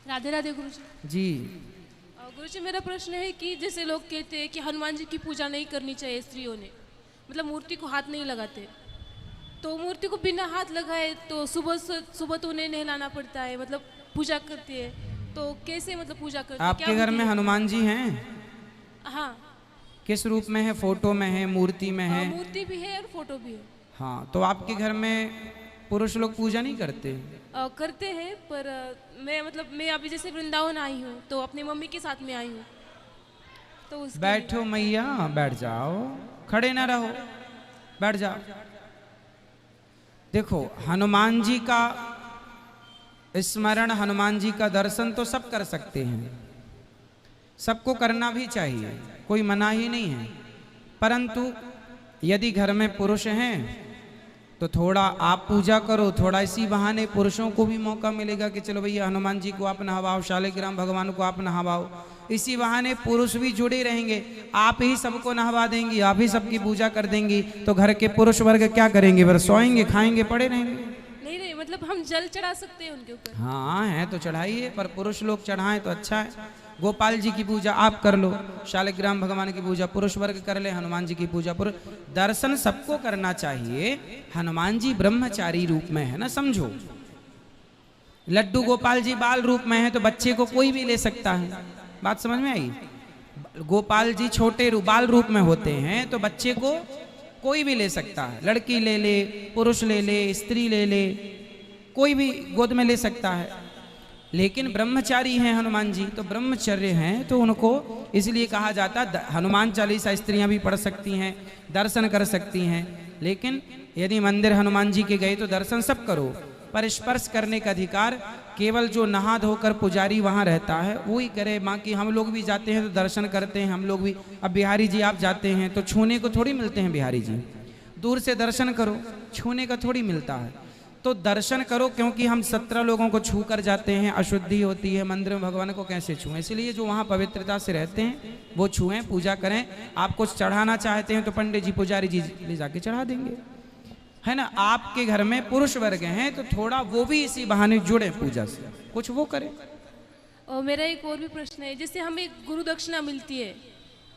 राधे राधे गुरुजी। जी गुरुजी मेरा प्रश्न है कि जैसे लोग कहते हैं कि हनुमान जी की पूजा नहीं करनी चाहिए स्त्रियों ने, मतलब मूर्ति को हाथ नहीं लगाते, तो मूर्ति को बिना हाथ लगाए तो सुबह तो उन्हें नहलाना पड़ता है, मतलब पूजा करती है, तो कैसे मतलब पूजा करती है? आपके घर में हनुमान जी हैं? हाँ। किस रूप में है? फोटो में है, मूर्ति में है? मूर्ति भी है और फोटो भी है। हाँ, तो आपके घर में पुरुष लोग पूजा नहीं करते? करते हैं, पर मैं अभी जैसे वृंदावन आई हूँ तो अपनी मम्मी के साथ में आई हूँ, तो बैठो मैया, बैठ जाओ, खड़े ना रहो, बैठ जाओ। देखो हनुमान जी का स्मरण, हनुमान जी का दर्शन तो सब कर सकते हैं, सबको करना भी चाहिए, कोई मना ही नहीं है। परंतु यदि घर में पुरुष हैं तो थोड़ा आप पूजा करो, थोड़ा इसी बहाने पुरुषों को भी मौका मिलेगा कि चलो भैया हनुमान जी को आप नहवाओ, शालिग्राम भगवान को आप नहवाओ। इसी बहाने पुरुष भी जुड़े रहेंगे। आप ही सबको नहवा देंगी, आप ही सबकी पूजा कर देंगी, तो घर के पुरुष वर्ग क्या करेंगे? फिर सोएंगे, खाएंगे, पड़े रहेंगे। नहीं, मतलब हम जल चढ़ा सकते हैं उनके ऊपर। हाँ है तो चढ़ाइए, पर पुरुष लोग चढ़ाएं तो अच्छा है। गोपाल जी की पूजा आप कर लो, शालिग्राम भगवान की पूजा पुरुष वर्ग कर ले, हनुमान जी की पूजा पुरुष। दर्शन सबको करना चाहिए। हनुमान जी ब्रह्मचारी रूप में है ना, समझो। लड्डू गोपाल जी बाल रूप में है, तो बच्चे को कोई भी ले सकता है। बात समझ में आई? गोपाल जी छोटे बाल रूप में होते हैं, तो बच्चे को कोई भी ले सकता है। लड़की ले ले, पुरुष ले ले, स्त्री ले ले, कोई भी गोद में ले सकता है। लेकिन ब्रह्मचारी हैं हनुमान जी, तो ब्रह्मचर्य हैं, तो उनको इसलिए कहा जाता है हनुमान चालीसा स्त्रियां भी पढ़ सकती हैं, दर्शन कर सकती हैं। लेकिन यदि मंदिर हनुमान जी के गए तो दर्शन सब करो, पर स्पर्श करने का अधिकार केवल जो नहा धोकर पुजारी वहाँ रहता है वो ही करे। बाकी हम लोग भी जाते हैं तो दर्शन करते हैं, हम लोग भी। अब बिहारी जी आप जाते हैं तो छूने को थोड़ी मिलते हैं बिहारी जी, दूर से दर्शन करो, छूने का थोड़ी मिलता है। तो दर्शन करो, क्योंकि हम 17 लोगों को छू कर जाते हैं, अशुद्धि होती है मंदिर में, भगवान को कैसे छुएं? इसलिए जो वहाँ पवित्रता से रहते हैं वो छुएं, पूजा करें। आप कुछ चढ़ाना चाहते हैं तो पंडित जी पुजारी जी ले जाके चढ़ा देंगे, है ना। आपके घर में पुरुष वर्ग हैं तो थोड़ा वो भी इसी बहाने जुड़े पूजा से, कुछ वो करें। और मेरा एक और भी प्रश्न है, जैसे हमें गुरु दक्षिणा मिलती है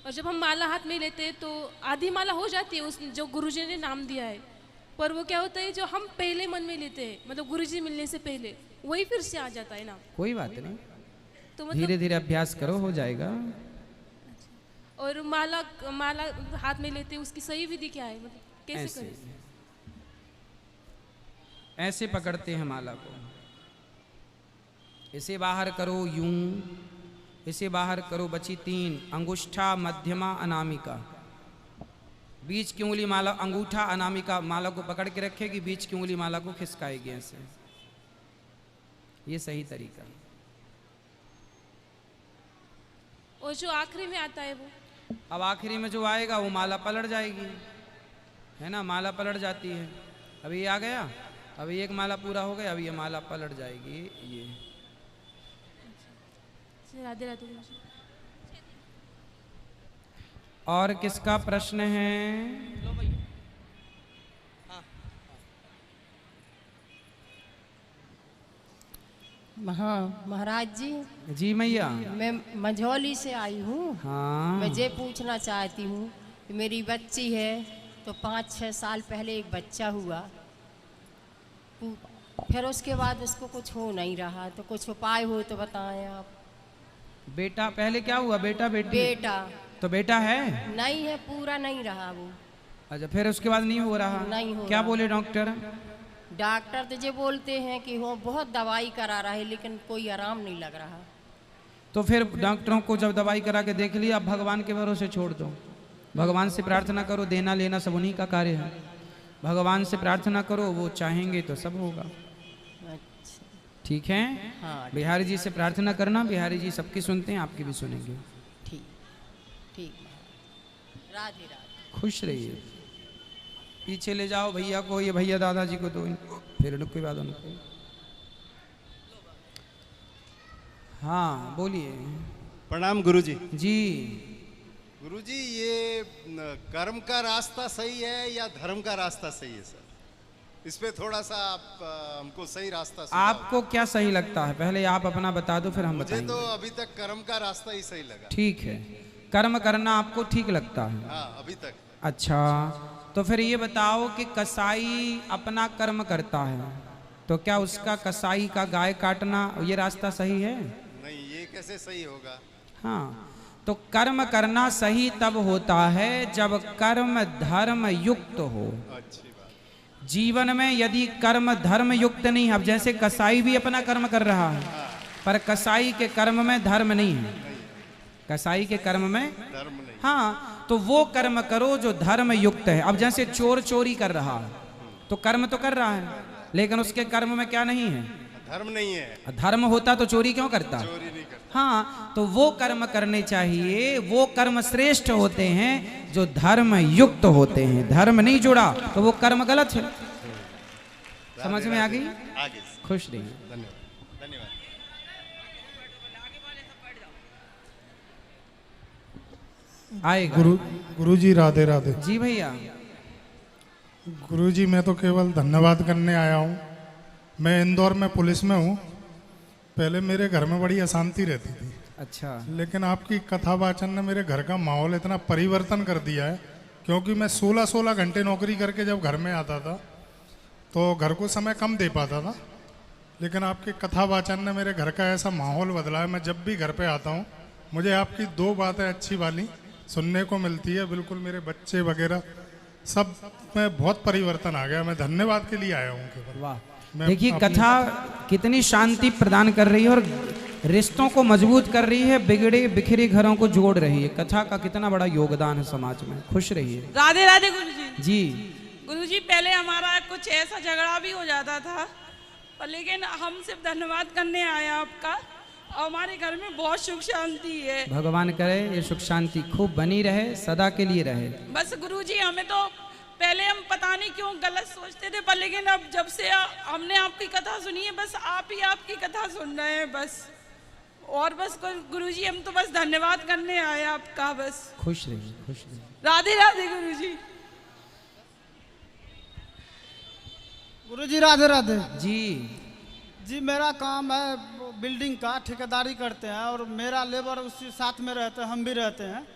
और जब हम माला हाथ में लेते हैं तो आधी माला हो जाती है उस जो गुरुजी ने नाम दिया है, पर वो क्या होता है जो हम पहले मन में लेते हैं, मतलब गुरुजी मिलने से पहले, वही फिर से आ जाता है ना। कोई बात नहीं, तो मतलब धीरे धीरे अभ्यास करो, हो जाएगा। और माला हाथ में लेते हैं, उसकी सही विधि क्या है, मतलब कैसे करें? ऐसे पकड़ते हैं माला को, इसे बाहर करो यूं, इसे बाहर करो, बची 3 अंगुष्ठा, मध्यमा, अनामिका। बीच की उंगली माला, अंगूठा अनामिका माला को पकड़ के रखेगी, बीच की उंगली माला को खिसकाएगी ऐसे। ये सही तरीका। और जो आखिरी में आता है वो, अब आखिरी में जो आएगा वो माला पलट जाएगी, है ना, माला पलट जाती है। अभी ये आ गया, अभी एक माला पूरा हो गया, अभी ये माला पलट जाएगी। ये राधे राधे। और किसका प्रश्न है? हाँ महाराज जी। जी मैया। मैं मंझौली से आई हूँ। हाँ। मैं ये पूछना चाहती हूँ कि मेरी बच्ची है तो 5-6 साल पहले एक बच्चा हुआ, फिर उसके बाद उसको कुछ हो नहीं रहा, तो कुछ उपाय हो तो बताएं आप। बेटा पहले क्या हुआ? बेटा बेटी? बेटा तो बेटा है? नहीं है, पूरा नहीं रहा वो। अच्छा, फिर उसके बाद नहीं हो रहा? नहीं हो क्या रहा। बोले डॉक्टर? डॉक्टर तो ये बोलते हैं कि वो बहुत दवाई करा रहा है लेकिन कोई आराम नहीं लग रहा। तो फिर डॉक्टरों को जब दवाई करा के देख लिया, अब भगवान के भरोसे छोड़ दो। भगवान से प्रार्थना करो, देना लेना सब उन्हीं का कार्य है। भगवान से प्रार्थना करो, वो चाहेंगे तो सब होगा। अच्छा, ठीक है? हाँ, बिहारी जी से प्रार्थना करना, बिहारी जी सबकी सुनते हैं, आपकी भी सुनेंगे। ठीक ठीक महाराज। राधे राधे। खुश रहिए। पीछे ले जाओ भैया को, ये भैया दादाजी को दो, फिर उनके बाद उनको। हाँ बोलिए। प्रणाम गुरुजी। जी गुरुजी, ये कर्म का रास्ता सही है या धर्म का रास्ता सही है सर? इस पे थोड़ा सा आप हमको सही रास्ता सुझाओ। आपको क्या सही लगता है, पहले आप अपना बता दो, फिर हम मुझे बताएंगे। तो अभी तक कर्म का रास्ता ही सही लगा। ठीक है, कर्म करना आपको ठीक लगता है? हाँ, अभी तक। अच्छा, तो फिर ये बताओ कि कसाई अपना कर्म करता है, तो क्या उसका कसाई का गाय काटना ये रास्ता सही है? नहीं, ये कैसे सही होगा? हाँ, तो कर्म करना सही तब होता है जब कर्म धर्म युक्त हो। अच्छी बात। जीवन में यदि कर्म धर्म युक्त नहीं, अब जैसे कसाई भी अपना कर्म कर रहा है, पर कसाई के कर्म में धर्म नहीं है। कसाई के कर्म में धर्म नहीं। हाँ, तो वो कर्म करो जो धर्म युक्त है। अब जैसे चोर चोरी कर रहा है, तो कर्म तो कर रहा है, लेकिन उसके कर्म में क्या नहीं है? धर्म नहीं है। धर्म होता तो चोरी क्यों करता? चोरी नहीं करता। हाँ, तो वो कर्म करने चाहिए, वो कर्म श्रेष्ठ होते हैं जो धर्म युक्त होते हैं। धर्म नहीं जुड़ा तो वो कर्म गलत है। समझ में आ गई? आगे। खुश रहिए। धन्यवाद। धन्यवाद। आएगा। गुरुजी राधे राधे। जी भैया। गुरुजी, मैं तो केवल धन्यवाद करने आया हूँ। मैं इंदौर में पुलिस में हूँ। पहले मेरे घर में बड़ी अशांति रहती थी। अच्छा। लेकिन आपकी कथा वाचन ने मेरे घर का माहौल इतना परिवर्तन कर दिया है, क्योंकि मैं 16-16 घंटे नौकरी करके जब घर में आता था तो घर को समय कम दे पाता था, लेकिन आपकी कथा वाचन ने मेरे घर का ऐसा माहौल बदला है। मैं जब भी घर पे आता हूँ मुझे आपकी 2 बातें अच्छी वाली सुनने को मिलती है। बिल्कुल मेरे बच्चे वगैरह सब में बहुत परिवर्तन आ गया। मैं धन्यवाद के लिए आया हूँ केवल। वाह, देखिए कथा कितनी शांति प्रदान कर रही है और रिश्तों को मजबूत कर रही है, बिगड़े बिखरे घरों को जोड़ रही है। कथा का कितना बड़ा योगदान है समाज में। खुश रहिए। राधे राधे गुरुजी। जी गुरुजी, पहले हमारा कुछ ऐसा झगड़ा भी हो जाता था, पर लेकिन हम सिर्फ धन्यवाद करने आए आपका, और हमारे घर में बहुत सुख शांति है। भगवान करे ये सुख शांति खूब बनी रहे, सदा के लिए रहे। बस गुरुजी, हमें तो पहले हम पता नहीं क्यों गलत सोचते थे, पर लेकिन अब जब से हमने आपकी कथा सुनी है, बस आप ही आपकी कथा सुन रहे हैं बस। और बस गुरुजी, हम तो बस धन्यवाद करने आए आपका बस। खुश रहिए, खुश रहिए। राधे राधे गुरुजी। गुरुजी राधे राधे। जी मेरा काम है बिल्डिंग का, ठेकेदारी करते हैं और मेरा लेबर उसी साथ में रहते हैं, हम भी रहते हैं।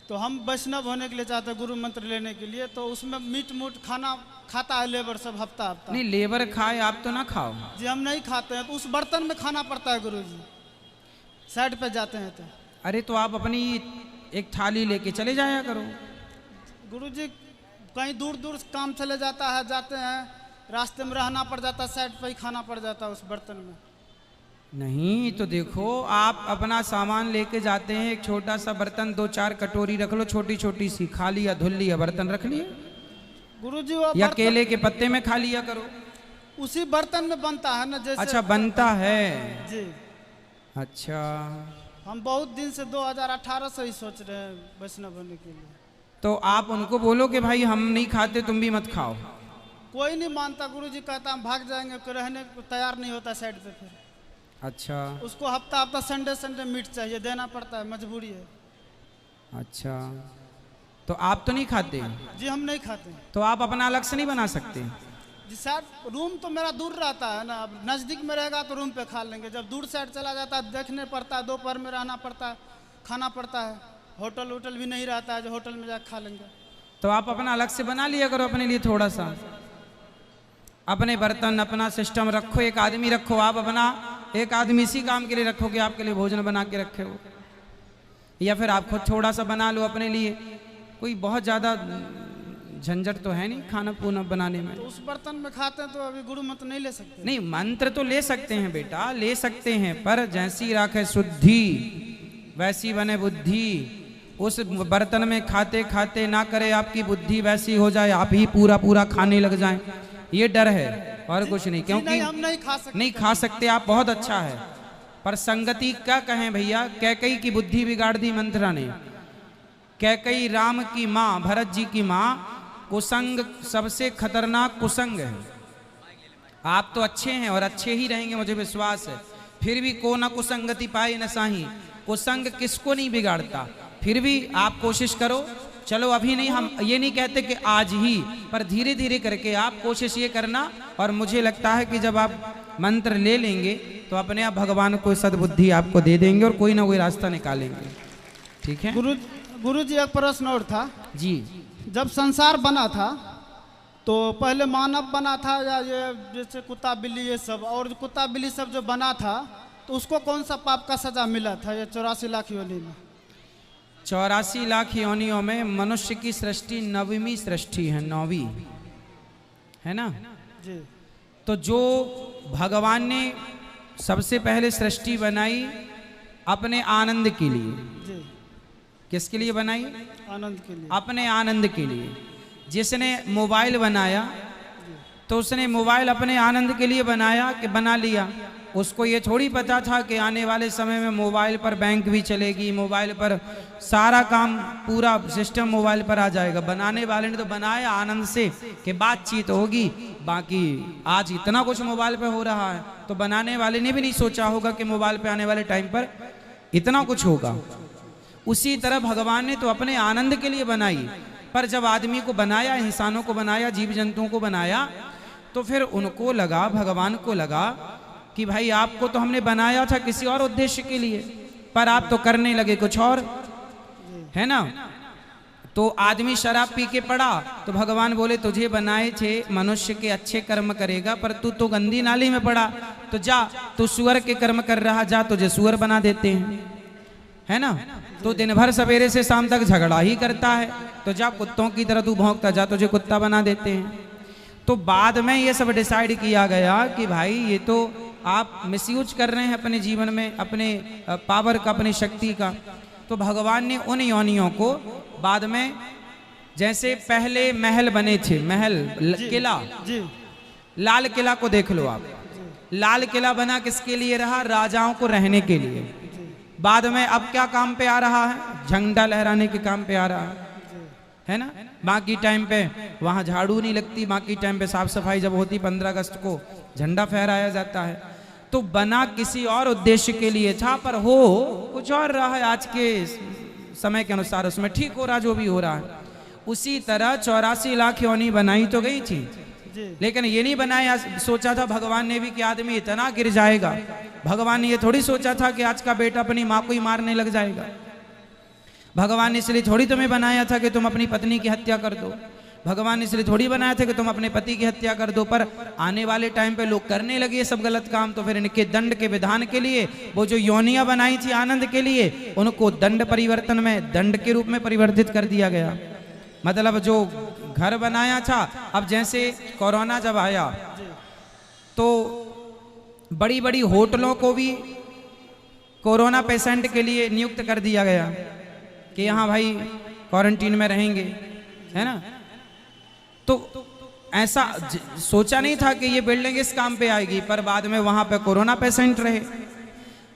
तो हम वैष्णव होने के लिए चाहते हैं, गुरु मंत्र लेने के लिए। तो उसमें मीट मूट खाना खाता है लेबर सब हफ्ता हफ्ता। नहीं, लेबर खाए आप तो ना खाओ। जी हम नहीं खाते हैं, तो उस बर्तन में खाना पड़ता है गुरुजी, साइड पे जाते हैं तो। अरे तो आप अपनी एक थाली लेके चले जाया करो। गुरुजी कहीं दूर दूर काम चले जाता है, जाते हैं, रास्ते में रहना पड़ जाता है, साइड पे ही खाना पड़ जाता है उस बर्तन में। नहीं तो देखो, आप अपना सामान लेके जाते हैं, एक छोटा सा बर्तन 2-4 कटोरी रख लो, छोटी छोटी सी, खा लिया धुल लिया, बर्तन रख लिए। गुरुजी वो या केले के पत्ते में खा लिया करो। उसी बर्तन में बनता है ना, जैसे। अच्छा, बनता है जी। अच्छा, हम बहुत दिन से 2018 से ही सोच रहे हैं वैष्णव होने के लिए। तो आप उनको बोलो कि भाई हम नहीं खाते, तुम भी मत खाओ। कोई नहीं मानता, गुरुजी कहता हम भाग जाएंगे, कोई रहने को तैयार नहीं होता साइड पे। फिर अच्छा, उसको हफ्ता हफ्ता संडे मीट चाहिए, देना पड़ता है, मजबूरी है। अच्छा, तो आप तो नहीं खाते? जी हम नहीं खाते। तो आप अपना अलग से नहीं बना सकते? जी साइड रूम तो मेरा दूर रहता है ना, अब नज़दीक में रहेगा तो रूम पे खा लेंगे। जब दूर साइड चला जाता है देखने पड़ता है, दोपहर में रहना पड़ता है, खाना पड़ता है। होटल वोटल भी नहीं रहता है जो होटल में जाकर खा लेंगे। तो आप अपना अलग से बना लिया करो अपने लिए, थोड़ा सा अपने बर्तन, अपना सिस्टम रखो। एक आदमी रखो, आप अपना एक आदमी इसी काम के लिए रखो कि आपके लिए भोजन बना के रखे हो। या फिर आप खुद थोड़ा सा बना लो अपने लिए, कोई बहुत ज़्यादा झंझट तो है नहीं खाना पूना बनाने में। तो उस बर्तन में खाते हैं तो अभी गुरु मंत्र नहीं ले सकते? नहीं, मंत्र तो ले सकते हैं बेटा, ले सकते हैं, पर जैसी राखे शुद्धि वैसी बने बुद्धि। उस बर्तन में खाते खाते ना करे आपकी बुद्धि वैसी हो जाए, आप ही पूरा पूरा खाने लग जाएं, ये डर है और कुछ नहीं। क्योंकि हम नहीं खा सकते आप, बहुत अच्छा है, पर संगति क्या कहें भैया। कैकई की बुद्धि बिगाड़ दी मंत्रा ने। कैकई राम की माँ, भरत जी की माँ, कुसंग सबसे खतरनाक कुसंग है। आप तो अच्छे हैं और अच्छे ही रहेंगे मुझे विश्वास है, फिर भी को ना कुसंगति पाई न साही। कुसंग किसको नहीं बिगाड़ता, फिर भी आप कोशिश करो। चलो अभी नहीं, हम ये नहीं कहते कि आज ही, पर धीरे धीरे करके आप कोशिश ये करना। और मुझे लगता है कि जब आप मंत्र ले लेंगे तो अपने आप भगवान को सद्बुद्धि आपको दे देंगे और कोई ना कोई रास्ता निकालेंगे। ठीक है गुरु जी, एक प्रश्न और था जी। जब संसार बना था तो पहले मानव बना था या ये जैसे कुत्ता बिल्ली ये सब, और कुत्ता बिल्ली सब जो बना था तो उसको कौन सा पाप का सजा मिला था ये 84 लाख योनि में? 84 लाख योनियों में मनुष्य की सृष्टि 9वीं सृष्टि है, 9वीं है ना जी। तो जो भगवान ने सबसे पहले सृष्टि बनाई अपने आनंद के लिए। जी। किसके लिए बनाई? आनंद के लिए, अपने आनंद के लिए। जिसने मोबाइल बनाया तो उसने मोबाइल अपने आनंद के लिए बनाया कि बना लिया। उसको ये थोड़ी पता था कि आने वाले समय में मोबाइल पर बैंक भी चलेगी, मोबाइल पर सारा काम, पूरा सिस्टम मोबाइल पर आ जाएगा। बनाने वाले ने तो बनाया आनंद से कि बातचीत होगी, बाकी आज इतना कुछ मोबाइल पे हो रहा है, तो बनाने वाले ने भी नहीं सोचा होगा कि मोबाइल पे आने वाले टाइम पर इतना कुछ होगा। उसी तरह भगवान ने तो अपने आनंद के लिए बनाई, पर जब आदमी को बनाया, इंसानों को बनाया, जीव जंतुओं को बनाया, तो फिर उनको लगा, भगवान को लगा कि भाई आपको तो हमने बनाया था किसी और उद्देश्य के लिए, पर आप तो करने लगे कुछ और, है ना। तो आदमी शराब पी के पड़ा तो भगवान बोले तुझे बनाए थे मनुष्य के अच्छे कर्म करेगा, पर तू तो गंदी नाली में पड़ा, तो जा तू सुअर के कर्म कर रहा, जा तुझे सुअर बना देते हैं, है ना। तो दिन भर सवेरे से शाम तक झगड़ा ही करता है, तो जा कुत्तों की तरह तू भौंकता, जा तुझे कुत्ता बना देते हैं। तो बाद में ये सब डिसाइड किया गया कि भाई ये तो आप मिसयूज कर रहे हैं अपने जीवन में, अपने पावर का, अपनी शक्ति का। तो भगवान ने उन योनियों को बाद में, जैसे पहले महल बने थे, महल किला, लाल किला को देख लो आप। लाल किला बना किसके लिए रहा? राजाओं को रहने के लिए। बाद में अब क्या काम पे आ रहा है? झंडा लहराने के काम पे आ रहा है ना। बाकी टाइम पे वहाँ झाड़ू नहीं लगती, बाकी टाइम पे साफ सफाई जब होती 15 अगस्त को झंडा फहराया जाता है। तो बना किसी और उद्देश्य के लिए था, पर हो कुछ और रहा है आज के समय के अनुसार, उसमें ठीक हो रहा जो भी हो रहा है। उसी तरह 84 लाख योनि बनाई तो गई थी, लेकिन ये नहीं बनाया, सोचा था भगवान ने भी कि आदमी इतना गिर जाएगा। भगवान ने ये थोड़ी सोचा था कि आज का बेटा अपनी माँ को ही मारने लग जाएगा। भगवान ने इसलिए थोड़ी तुम्हें बनाया था कि तुम अपनी पत्नी की हत्या कर दो। भगवान ने इसलिए थोड़ी बनाया था कि तुम अपने पति की हत्या कर दो। पर आने वाले टाइम पे लोग करने लगे सब गलत काम, तो फिर इनके दंड के विधान के लिए वो जो योनियां बनाई थी आनंद के लिए, उनको दंड परिवर्तन में, दंड के रूप में परिवर्तित कर दिया गया। मतलब जो घर बनाया था, अब जैसे कोरोना जब आया तो बड़ी बड़ी होटलों को भी कोरोना पेशेंट के लिए नियुक्त कर दिया गया कि यहाँ भाई क्वारंटीन में रहेंगे, है ना। तो ऐसा सोचा नहीं था कि ये बिल्डिंग इस काम पे आएगी, पर बाद में वहाँ पे कोरोना पेशेंट रहे।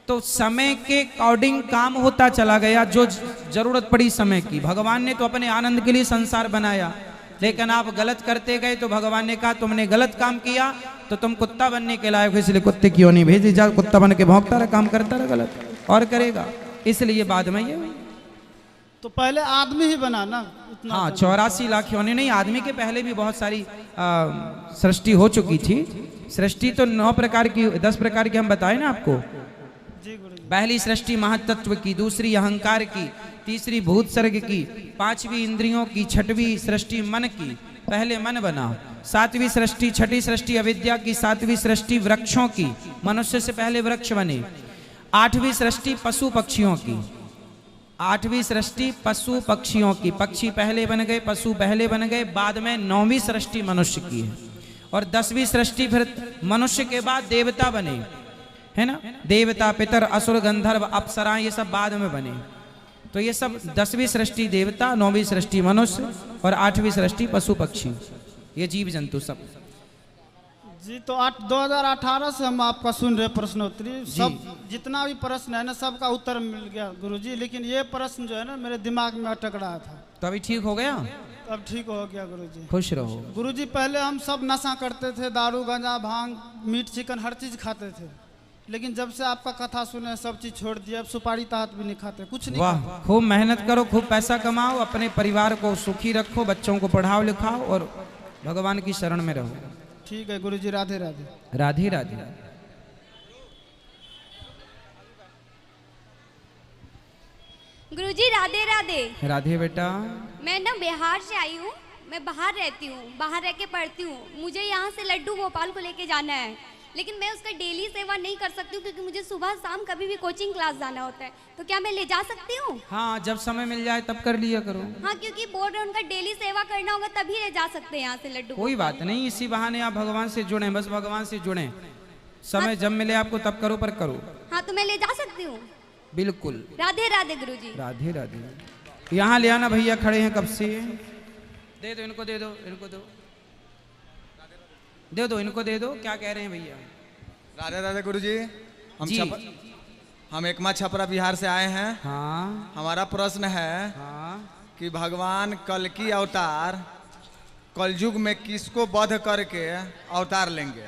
तो समय के अकॉर्डिंग काम होता चला गया, जो जरूरत पड़ी समय की। भगवान ने तो अपने आनंद के लिए संसार बनाया, लेकिन आप गलत करते गए तो भगवान ने कहा तुमने गलत काम किया तो तुम कुत्ता बनने के लायक हो, इसलिए कुत्ते की योनि भेजी, जा कुत्ता बन के भौंकता रहा, काम करता रहा गलत, और करेगा। इसलिए बाद में ये तो पहले आदमी ही बना ना। हाँ, 84 लाख योनि नहीं, आदमी के पहले भी बहुत सारी सृष्टि हो चुकी थी। सृष्टि तो 9 प्रकार की, 10 प्रकार की हम बताए ना आपको। पहली सृष्टि महातत्व की, दूसरी अहंकार की, तीसरी भूत सर्ग की, 5वीं इंद्रियों की, 6वीं सृष्टि मन की, पहले मन बना। 7वीं सृष्टि, 6ठी सृष्टि अविद्या की, 7वीं सृष्टि वृक्षों की, मनुष्य से पहले वृक्ष बने। 8वीं सृष्टि पशु पक्षियों की, 8वीं सृष्टि पशु पक्षियों की, पक्षी पहले बन गए, पशु पहले बन गए, बाद में 9वीं सृष्टि मनुष्य की है, और 10वीं सृष्टि फिर मनुष्य के बाद देवता बने, है ना, देवता, पितर, असुर, गंधर्व, अप्सराएं, ये सब बाद में बने। तो ये सब 10वीं सृष्टि देवता, 9वीं सृष्टि मनुष्य और 8वीं सृष्टि पशु पक्षी, ये जीव जंतु सब। जी तो 2018 से हम आपका सुन रहे प्रश्नोत्तरी, सब जितना भी प्रश्न है ना सबका उत्तर मिल गया गुरुजी, लेकिन ये प्रश्न जो है ना मेरे दिमाग में अटक रहा था। तो अभी ठीक हो गया? अब ठीक हो गया गुरुजी। खुश रहो। गुरुजी पहले हम सब नशा करते थे, दारू गांजा भांग मीट चिकन हर चीज खाते थे, लेकिन जब से आपका कथा सुने सब चीज छोड़ दिया, अब सुपारी ताहत भी नहीं खाते, कुछ नहीं। वाह, खूब मेहनत करो, खूब पैसा कमाओ, अपने परिवार को सुखी रखो, बच्चों को पढ़ाओ लिखाओ और भगवान की शरण में रहो। ठीक है गुरुजी, राधे राधे। राधे राधे। गुरुजी राधे राधे। राधे बेटा। मैं ना बिहार से आई हूँ, मैं बाहर रहती हूँ, बाहर रह के पढ़ती हूँ। मुझे यहाँ से लड्डू भोपाल को लेके जाना है, लेकिन मैं उसका डेली सेवा नहीं कर सकती हूँ क्योंकि मुझे सुबह शाम कभी भी कोचिंग क्लास जाना होता है। तो क्या मैं ले जा सकती हूँ? हाँ, जब समय मिल जाए तब कर लिया करो। हाँ, क्योंकि बोर्ड है उनका डेली सेवा करना होगा तभी ले जा सकते हैं यहाँ से लड्डू। कोई बात नहीं, इसी बहाने आप भगवान से जुड़े, बस भगवान से जुड़े, समय जब मिले आपको तब करो, पर करो। हाँ, तो मैं ले जा सकती हूँ? बिल्कुल। राधे राधे गुरुजी। राधे राधे। यहाँ ले आना, भैया खड़े हैं कब से। दे दो इनको, दे दो इनको, दे दो इनको, दे दो। क्या कह रहे हैं भैया? राधे राधे गुरुजी। हम एकमा छपरा बिहार से आए हैं। हाँ। हमारा प्रश्न है कि भगवान कल्कि अवतार कलयुग में किसको वध करके अवतार लेंगे?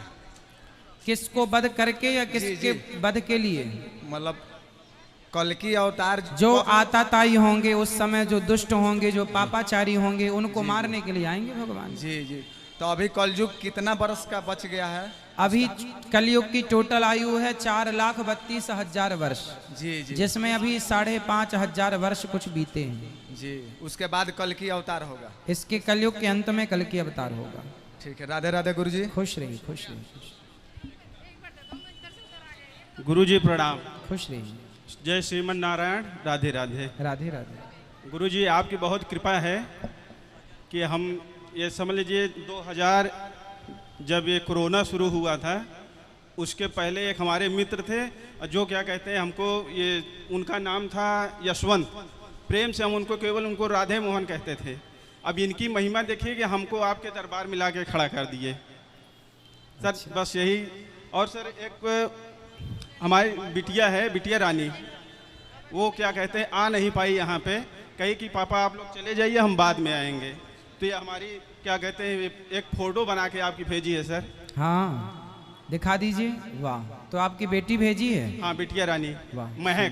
किसको वध करके या किसके वध के लिए? मतलब कल्कि अवतार जो आताताई होंगे उस समय, जो दुष्ट होंगे, जो पापाचारी होंगे, उनको मारने के लिए आएंगे भगवान। जी जी। तो अभी कलयुग कितना वर्ष का बच गया है? अभी कलयुग की टोटल आयु है 4,32,000 वर्ष। जी जी। जिसमें अभी 5,500 वर्ष कुछ बीते हैं। जी, उसके बाद कल्कि अवतार होगा। इसके कलयुग के अंत में कल्कि अवतार होगा। ठीक है, राधे राधे गुरुजी। खुश रहिए, खुश रहिए। गुरुजी प्रणाम। खुश रहिए। जय श्रीमन नारायण। राधे राधे। राधे राधे। गुरुजी आपकी बहुत कृपा है कि हम ये समझ लीजिए 2000 जब ये कोरोना शुरू हुआ था उसके पहले एक हमारे मित्र थे जो क्या कहते हैं हमको, ये उनका नाम था यशवंत, प्रेम से हम उनको राधे मोहन कहते थे। अब इनकी महिमा देखिए कि हमको आपके दरबार में ला के खड़ा कर दिए सर। अच्छा। बस यही। और सर एक हमारी बिटिया है, बिटिया रानी, वो क्या कहते हैं आ नहीं पाई यहाँ पे, कही कि पापा आप लोग चले जाइए हम बाद में आएंगे। तो ये हमारी क्या कहते हैं एक फोटो बना के आपकी भेजी है सर। हाँ, दिखा दीजिए। वाह, तो आपकी बेटी भेजी है? हाँ, बिटिया रानी। वाह, महक।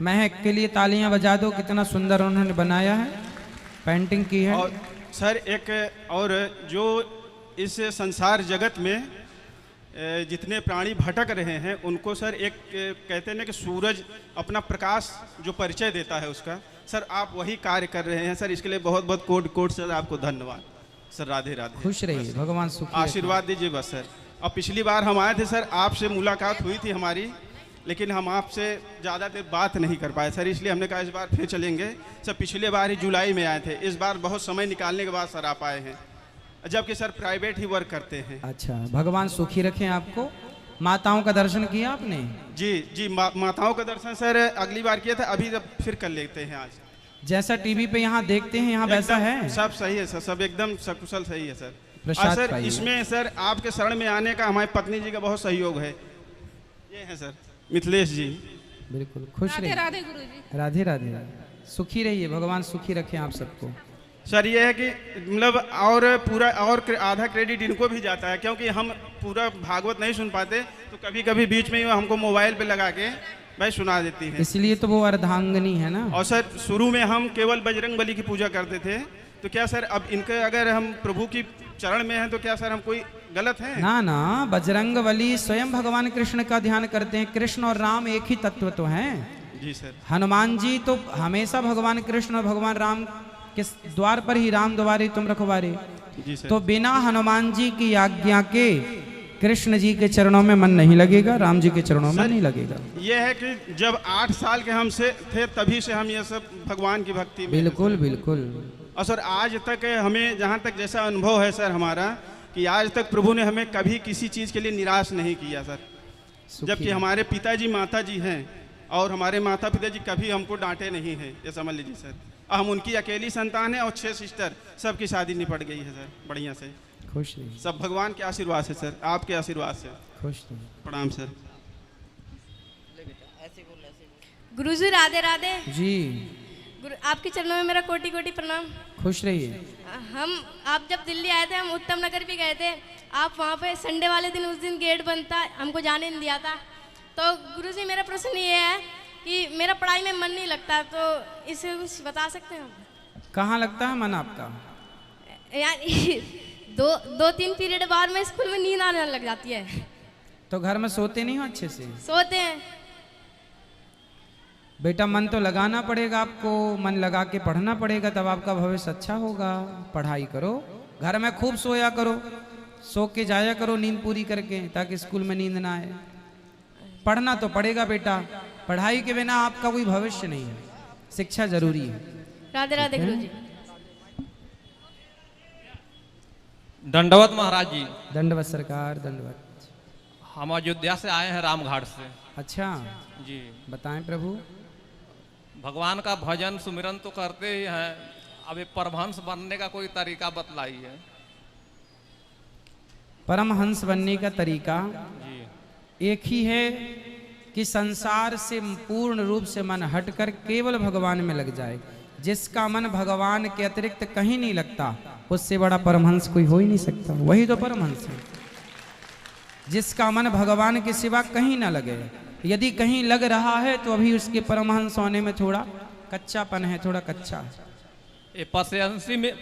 महक के लिए तालियां बजा दो, कितना सुंदर उन्होंने बनाया है, पेंटिंग की है। और सर एक और जो इस संसार जगत में जितने प्राणी भटक रहे हैं उनको सर एक कहते हैं ना कि सूरज अपना प्रकाश जो परिचय देता है उसका, सर आप वही कार्य कर रहे हैं सर। इसके लिए बहुत बहुत कोट कोट सर आपको धन्यवाद सर। राधे राधे। खुश रहिए, भगवान सुखी आशीर्वाद दीजिए बस सर। अब पिछली बार हम आए थे सर, आपसे मुलाकात हुई थी हमारी, लेकिन हम आपसे ज़्यादा देर बात नहीं कर पाए सर, इसलिए हमने कहा इस बार फिर चलेंगे सर। पिछले बार ही जुलाई में आए थे, इस बार बहुत समय निकालने के बाद सर आप आए हैं, जबकि सर प्राइवेट ही वर्क करते हैं। अच्छा, भगवान सुखी रखें आपको। माताओं का दर्शन किया आपने? जी जी, माताओं का दर्शन सर अगली बार किया था, अभी जब फिर कर लेते हैं आज। जैसा टीवी पे यहाँ देखते हैं यहाँ वैसा है? सब सही है सर, सब एकदम सकुशल सही है सर। प्रसाद सर पाइए। इसमें सर आपके शरण में आने का हमारी पत्नी जी का बहुत सहयोग है। ये है सर मिथिलेश जी। बिल्कुल, खुश रहिए। राधे गुरुजी। राधे राधे। सुखी रहिए, भगवान सुखी रखें आप सबको। सर ये है कि मतलब और पूरा और आधा क्रेडिट इनको भी जाता है, क्योंकि हम पूरा भागवत नहीं सुन पाते तो कभी कभी बीच में हमको मोबाइल पे लगा के भाई सुना देती है, इसलिए तो वो अर्धांगिनी है ना। और सर शुरू में हम केवल बजरंग बली की पूजा करते थे, तो क्या सर अब इनके अगर हम प्रभु की चरण में हैं तो क्या सर हम कोई गलत है? ना ना, बजरंग बली स्वयं भगवान कृष्ण का ध्यान करते हैं। कृष्ण और राम एक ही तत्व तो हैं। जी सर। हनुमान जी तो हमेशा भगवान कृष्ण और भगवान राम के द्वार पर ही, राम द्वारे तुम रखवारे। जी सर। तो बिना हनुमान जी की आज्ञा के कृष्ण जी के चरणों में मन नहीं लगेगा, राम जी के चरणों में नहीं लगेगा। ये है कि जब 8 साल के हमसे थे तभी से हम ये सब भगवान की भक्ति में बिल्कुल बिल्कुल। और सर आज तक हमें जहाँ तक जैसा अनुभव है सर हमारा कि आज तक प्रभु ने हमें कभी किसी चीज़ के लिए निराश नहीं किया सर। जबकि हमारे पिताजी माता जी हैं और हमारे माता पिता जी कभी हमको डांटे नहीं हैं, ये समझ लीजिए सर। हम उनकी अकेली संतान है और 6 सिस्टर, सबकी शादी निपट गई है सर बढ़िया से। खुश रहिए। सब भगवान के आशीर्वाद से सर, आपके आशीर्वाद से। खुश रहिए। प्रणाम सर। गुरुजी राधे राधे जी। आपके चरणों में मेरा कोटि कोटि प्रणाम। खुश रहिए। आप जब दिल्ली आए थे हम उत्तम नगर भी गए थे, आप वहाँ पे संडे वाले दिन, उस दिन गेट बंद था, हमको जाने नहीं दिया था। तो गुरुजी मेरा प्रश्न ये है कि मेरा पढ़ाई में मन नहीं लगता, तो इसे कुछ बता सकते हैं आप? कहाँ लगता है मन आपका? यार दो तीन पीरियड बाद में स्कूल में नींद आने लग जाती है। तो घर में सोते नहीं हो अच्छे से? सोते हैं। बेटा मन तो लगाना पड़ेगा आपको, मन लगा के पढ़ना पड़ेगा, तब आपका भविष्य अच्छा होगा। पढ़ाई करो, घर में खूब सोया करो, सो के जाया करो नींद पूरी करके, ताकि स्कूल में नींद ना आए। पढ़ना तो पड़ेगा बेटा, पढ़ाई के बिना आपका कोई भविष्य नहीं है, शिक्षा जरूरी है। राधे राधे गुरुजी। दंडवत महाराज जी। दंडवत सरकार, दंडवत। हम अयोध्या से आए हैं रामघाट से। अच्छा जी, बताएं प्रभु। भगवान का भजन सुमिरन तो करते ही हैं, अब एक परमहंस बनने का कोई तरीका बतलाइए। परमहंस बनने का तरीका जी एक ही है कि संसार से पूर्ण रूप से मन हटकर केवल भगवान में लग जाए। जिसका मन भगवान के अतिरिक्त कहीं नहीं लगता, उससे बड़ा परमहंस कोई हो ही नहीं सकता। वही तो परमहंस है, जिसका मन भगवान के सिवा कहीं ना लगे। यदि कहीं लग रहा है तो अभी उसके परमहंस होने में थोड़ा कच्चापन है, थोड़ा कच्चा है। ये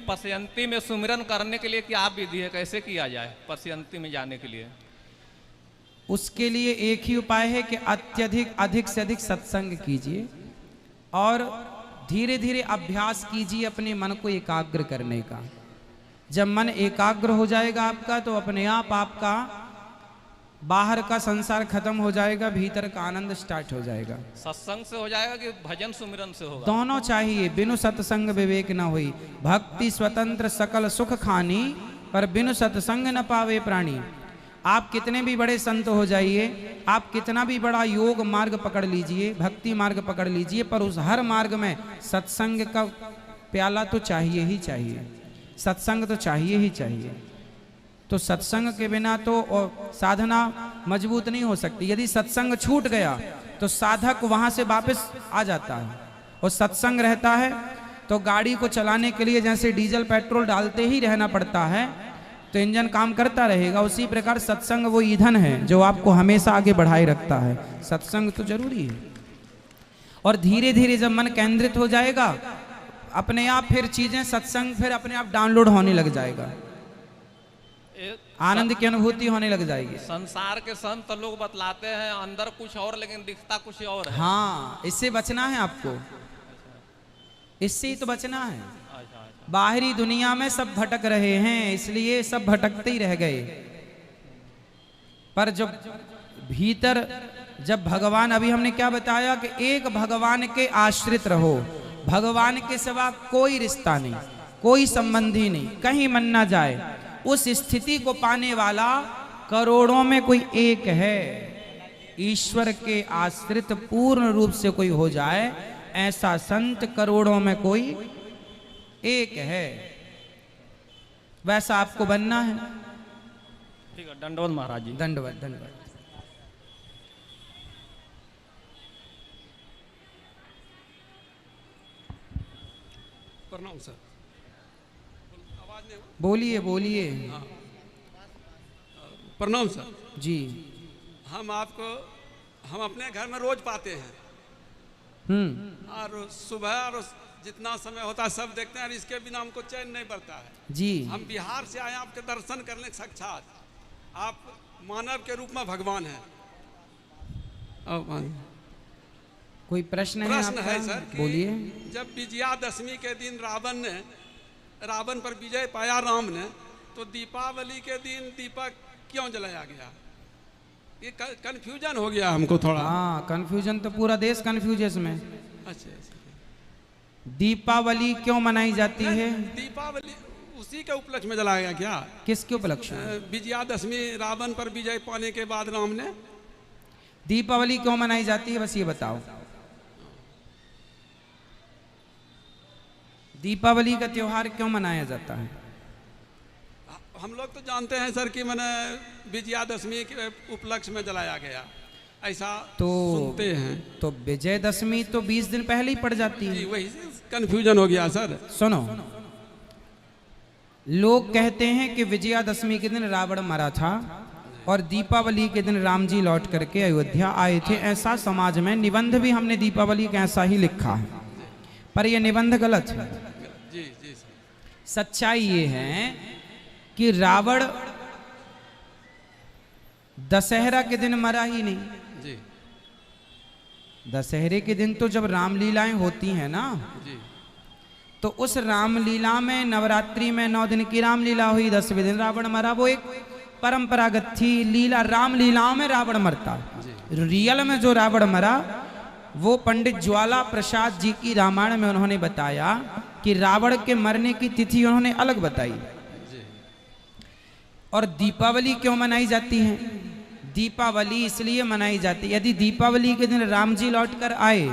पश्यंती में सुमिरन करने के लिए क्या विधि है, कैसे किया जाए पश्यंती में जाने के लिए? उसके लिए एक ही उपाय है कि अधिक से अधिक सत्संग कीजिए और धीरे धीरे अभ्यास कीजिए अपने मन को एकाग्र करने का। जब मन एकाग्र हो जाएगा आपका, तो अपने आप आपका बाहर का संसार खत्म हो जाएगा, भीतर का आनंद स्टार्ट हो जाएगा। सत्संग से हो जाएगा कि भजन सुमिरन से होगा? दोनों चाहिए। बिनु सत्संग विवेक न होई, भक्ति स्वतंत्र सकल सुख खानी, पर बिनु सत्संग न पावे प्राणी। आप कितने भी बड़े संत हो जाइए, आप कितना भी बड़ा योग मार्ग पकड़ लीजिए, भक्ति मार्ग पकड़ लीजिए, पर उस हर मार्ग में सत्संग का प्याला तो चाहिए ही चाहिए, सत्संग तो चाहिए ही चाहिए। तो सत्संग के बिना तो साधना मजबूत नहीं हो सकती। यदि सत्संग छूट गया तो साधक वहां से वापस आ जाता है, और सत्संग रहता है तो गाड़ी को चलाने के लिए जैसे डीजल पेट्रोल डालते ही रहना पड़ता है तो इंजन काम करता रहेगा, उसी प्रकार सत्संग वो ईंधन है जो आपको हमेशा आगे बढ़ाए रखता है। सत्संग तो जरूरी है। और धीरे धीरे जब मन केंद्रित हो जाएगा, अपने आप फिर चीजें सत्संग फिर अपने आप डाउनलोड होने लग जाएगा, आनंद की अनुभूति होने लग जाएगी। संसार के संत लोग बतलाते हैं अंदर कुछ और लेकिन दिखता कुछ और है। हाँ, इससे बचना है आपको, इससे ही तो बचना है। बाहरी दुनिया में सब भटक रहे हैं, इसलिए सब भटकते ही रह गए। पर जब भीतर जब भगवान, अभी हमने क्या बताया कि एक भगवान के आश्रित रहो, भगवान के सिवा कोई रिश्ता नहीं, कोई संबंधी नहीं, कहीं मन ना जाए, उस स्थिति को पाने वाला करोड़ों में कोई एक है। ईश्वर के आश्रित पूर्ण रूप से कोई हो जाए, ऐसा संत करोड़ों में कोई एक है। वैसा आपको बनना है। ठीक है, दंडवत महाराज जी। दंडवत दंडवत। प्रणाम सर। बोलिए बोलिए। प्रणाम सर जी। हम अपने घर में रोज पाते हैं, और सुबह और जितना समय होता है सब देखते हैं, इसके बिना हमको चैन नहीं पड़ता है जी। हम बिहार से आए आपके दर्शन करने, साक्षात आप मानव के रूप में भगवान हैं। कोई प्रश्न है सर? बोलिए। जब विजयादशमी के दिन रावण पर विजय पाया राम ने, तो दीपावली के दिन दीपक क्यों जलाया गया? ये कंफ्यूजन हो गया हमको थोड़ा। हाँ, कंफ्यूजन तो पूरा देश कंफ्यूज है इसमें। अच्छा, दीपावली क्यों मनाई जाती है? दीपावली उसी के उपलक्ष्य में जलाया गया क्या? किसके उपलक्ष्य? विजयादशमी, रावण पर विजय पाने के बाद राम ने। दीपावली क्यों मनाई जाती है, बस ये बताओ। दीपावली का त्योहार क्यों मनाया जाता है? हम लोग तो जानते हैं सर कि मैंने विजयादशमी के उपलक्ष्य में जलाया गया, ऐसा तो सुनते हैं। तो विजयदशमी तो 20 दिन पहले ही पड़ जाती है। वही कंफ्यूजन हो गया सर। सुनो, लोग कहते हैं कि विजयादशमी के दिन रावण मरा था और दीपावली के दिन राम जी लौट करके अयोध्या आए थे, ऐसा समाज में निबंध भी हमने दीपावली का ऐसा ही लिखा है, पर यह निबंध गलत है। जी जी। सच्चाई ये है कि रावण दशहरा के दिन मरा ही नहीं जी। दशहरे के दिन तो जब रामलीलाएं होती हैं ना जी, तो उस रामलीला में नवरात्रि में 9 दिन की रामलीला हुई, 10वें दिन रावण मरा। वो एक परंपरागत थी लीला, रामलीलाओं में रावण मरता। रियल में जो रावण मरा वो पंडित ज्वाला प्रसाद जी की रामायण में उन्होंने बताया कि रावण के मरने की तिथि उन्होंने अलग बताई। और दीपावली क्यों मनाई जाती है? दीपावली इसलिए मनाई जाती है, यदि दीपावली के दिन राम जी लौट कर आए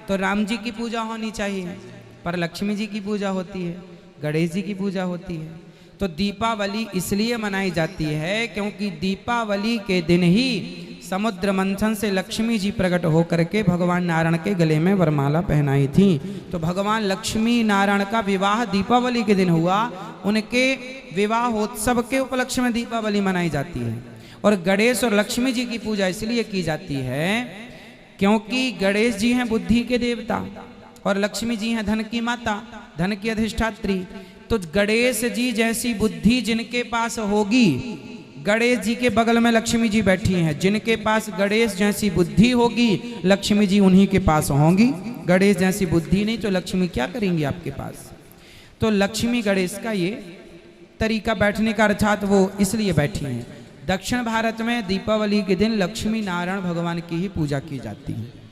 तो राम जी की पूजा होनी चाहिए, पर लक्ष्मी जी की पूजा होती है, गणेश जी की पूजा होती है। तो दीपावली इसलिए मनाई जाती है क्योंकि दीपावली के दिन ही समुद्र मंथन से लक्ष्मी जी प्रकट होकर के भगवान नारायण के गले में वरमाला पहनाई थी। तो भगवान लक्ष्मी नारायण का विवाह दीपावली के दिन हुआ, उनके विवाहोत्सव के उपलक्ष्य में दीपावली मनाई जाती है। और गणेश और लक्ष्मी जी की पूजा इसलिए की जाती है क्योंकि गणेश जी हैं बुद्धि के देवता और लक्ष्मी जी हैं धन की माता, धन की अधिष्ठात्री। तो गणेश जी जैसी बुद्धि जिनके पास होगी, गणेश जी के बगल में लक्ष्मी जी बैठी हैं, जिनके पास गणेश जैसी बुद्धि होगी लक्ष्मी जी उन्हीं के पास होंगी। गणेश जैसी बुद्धि नहीं तो लक्ष्मी क्या करेंगी आपके पास? तो लक्ष्मी गणेश का ये तरीका बैठने का, अर्थात वो इसलिए बैठी हैं। दक्षिण भारत में दीपावली के दिन लक्ष्मी नारायण भगवान की ही पूजा की जाती है।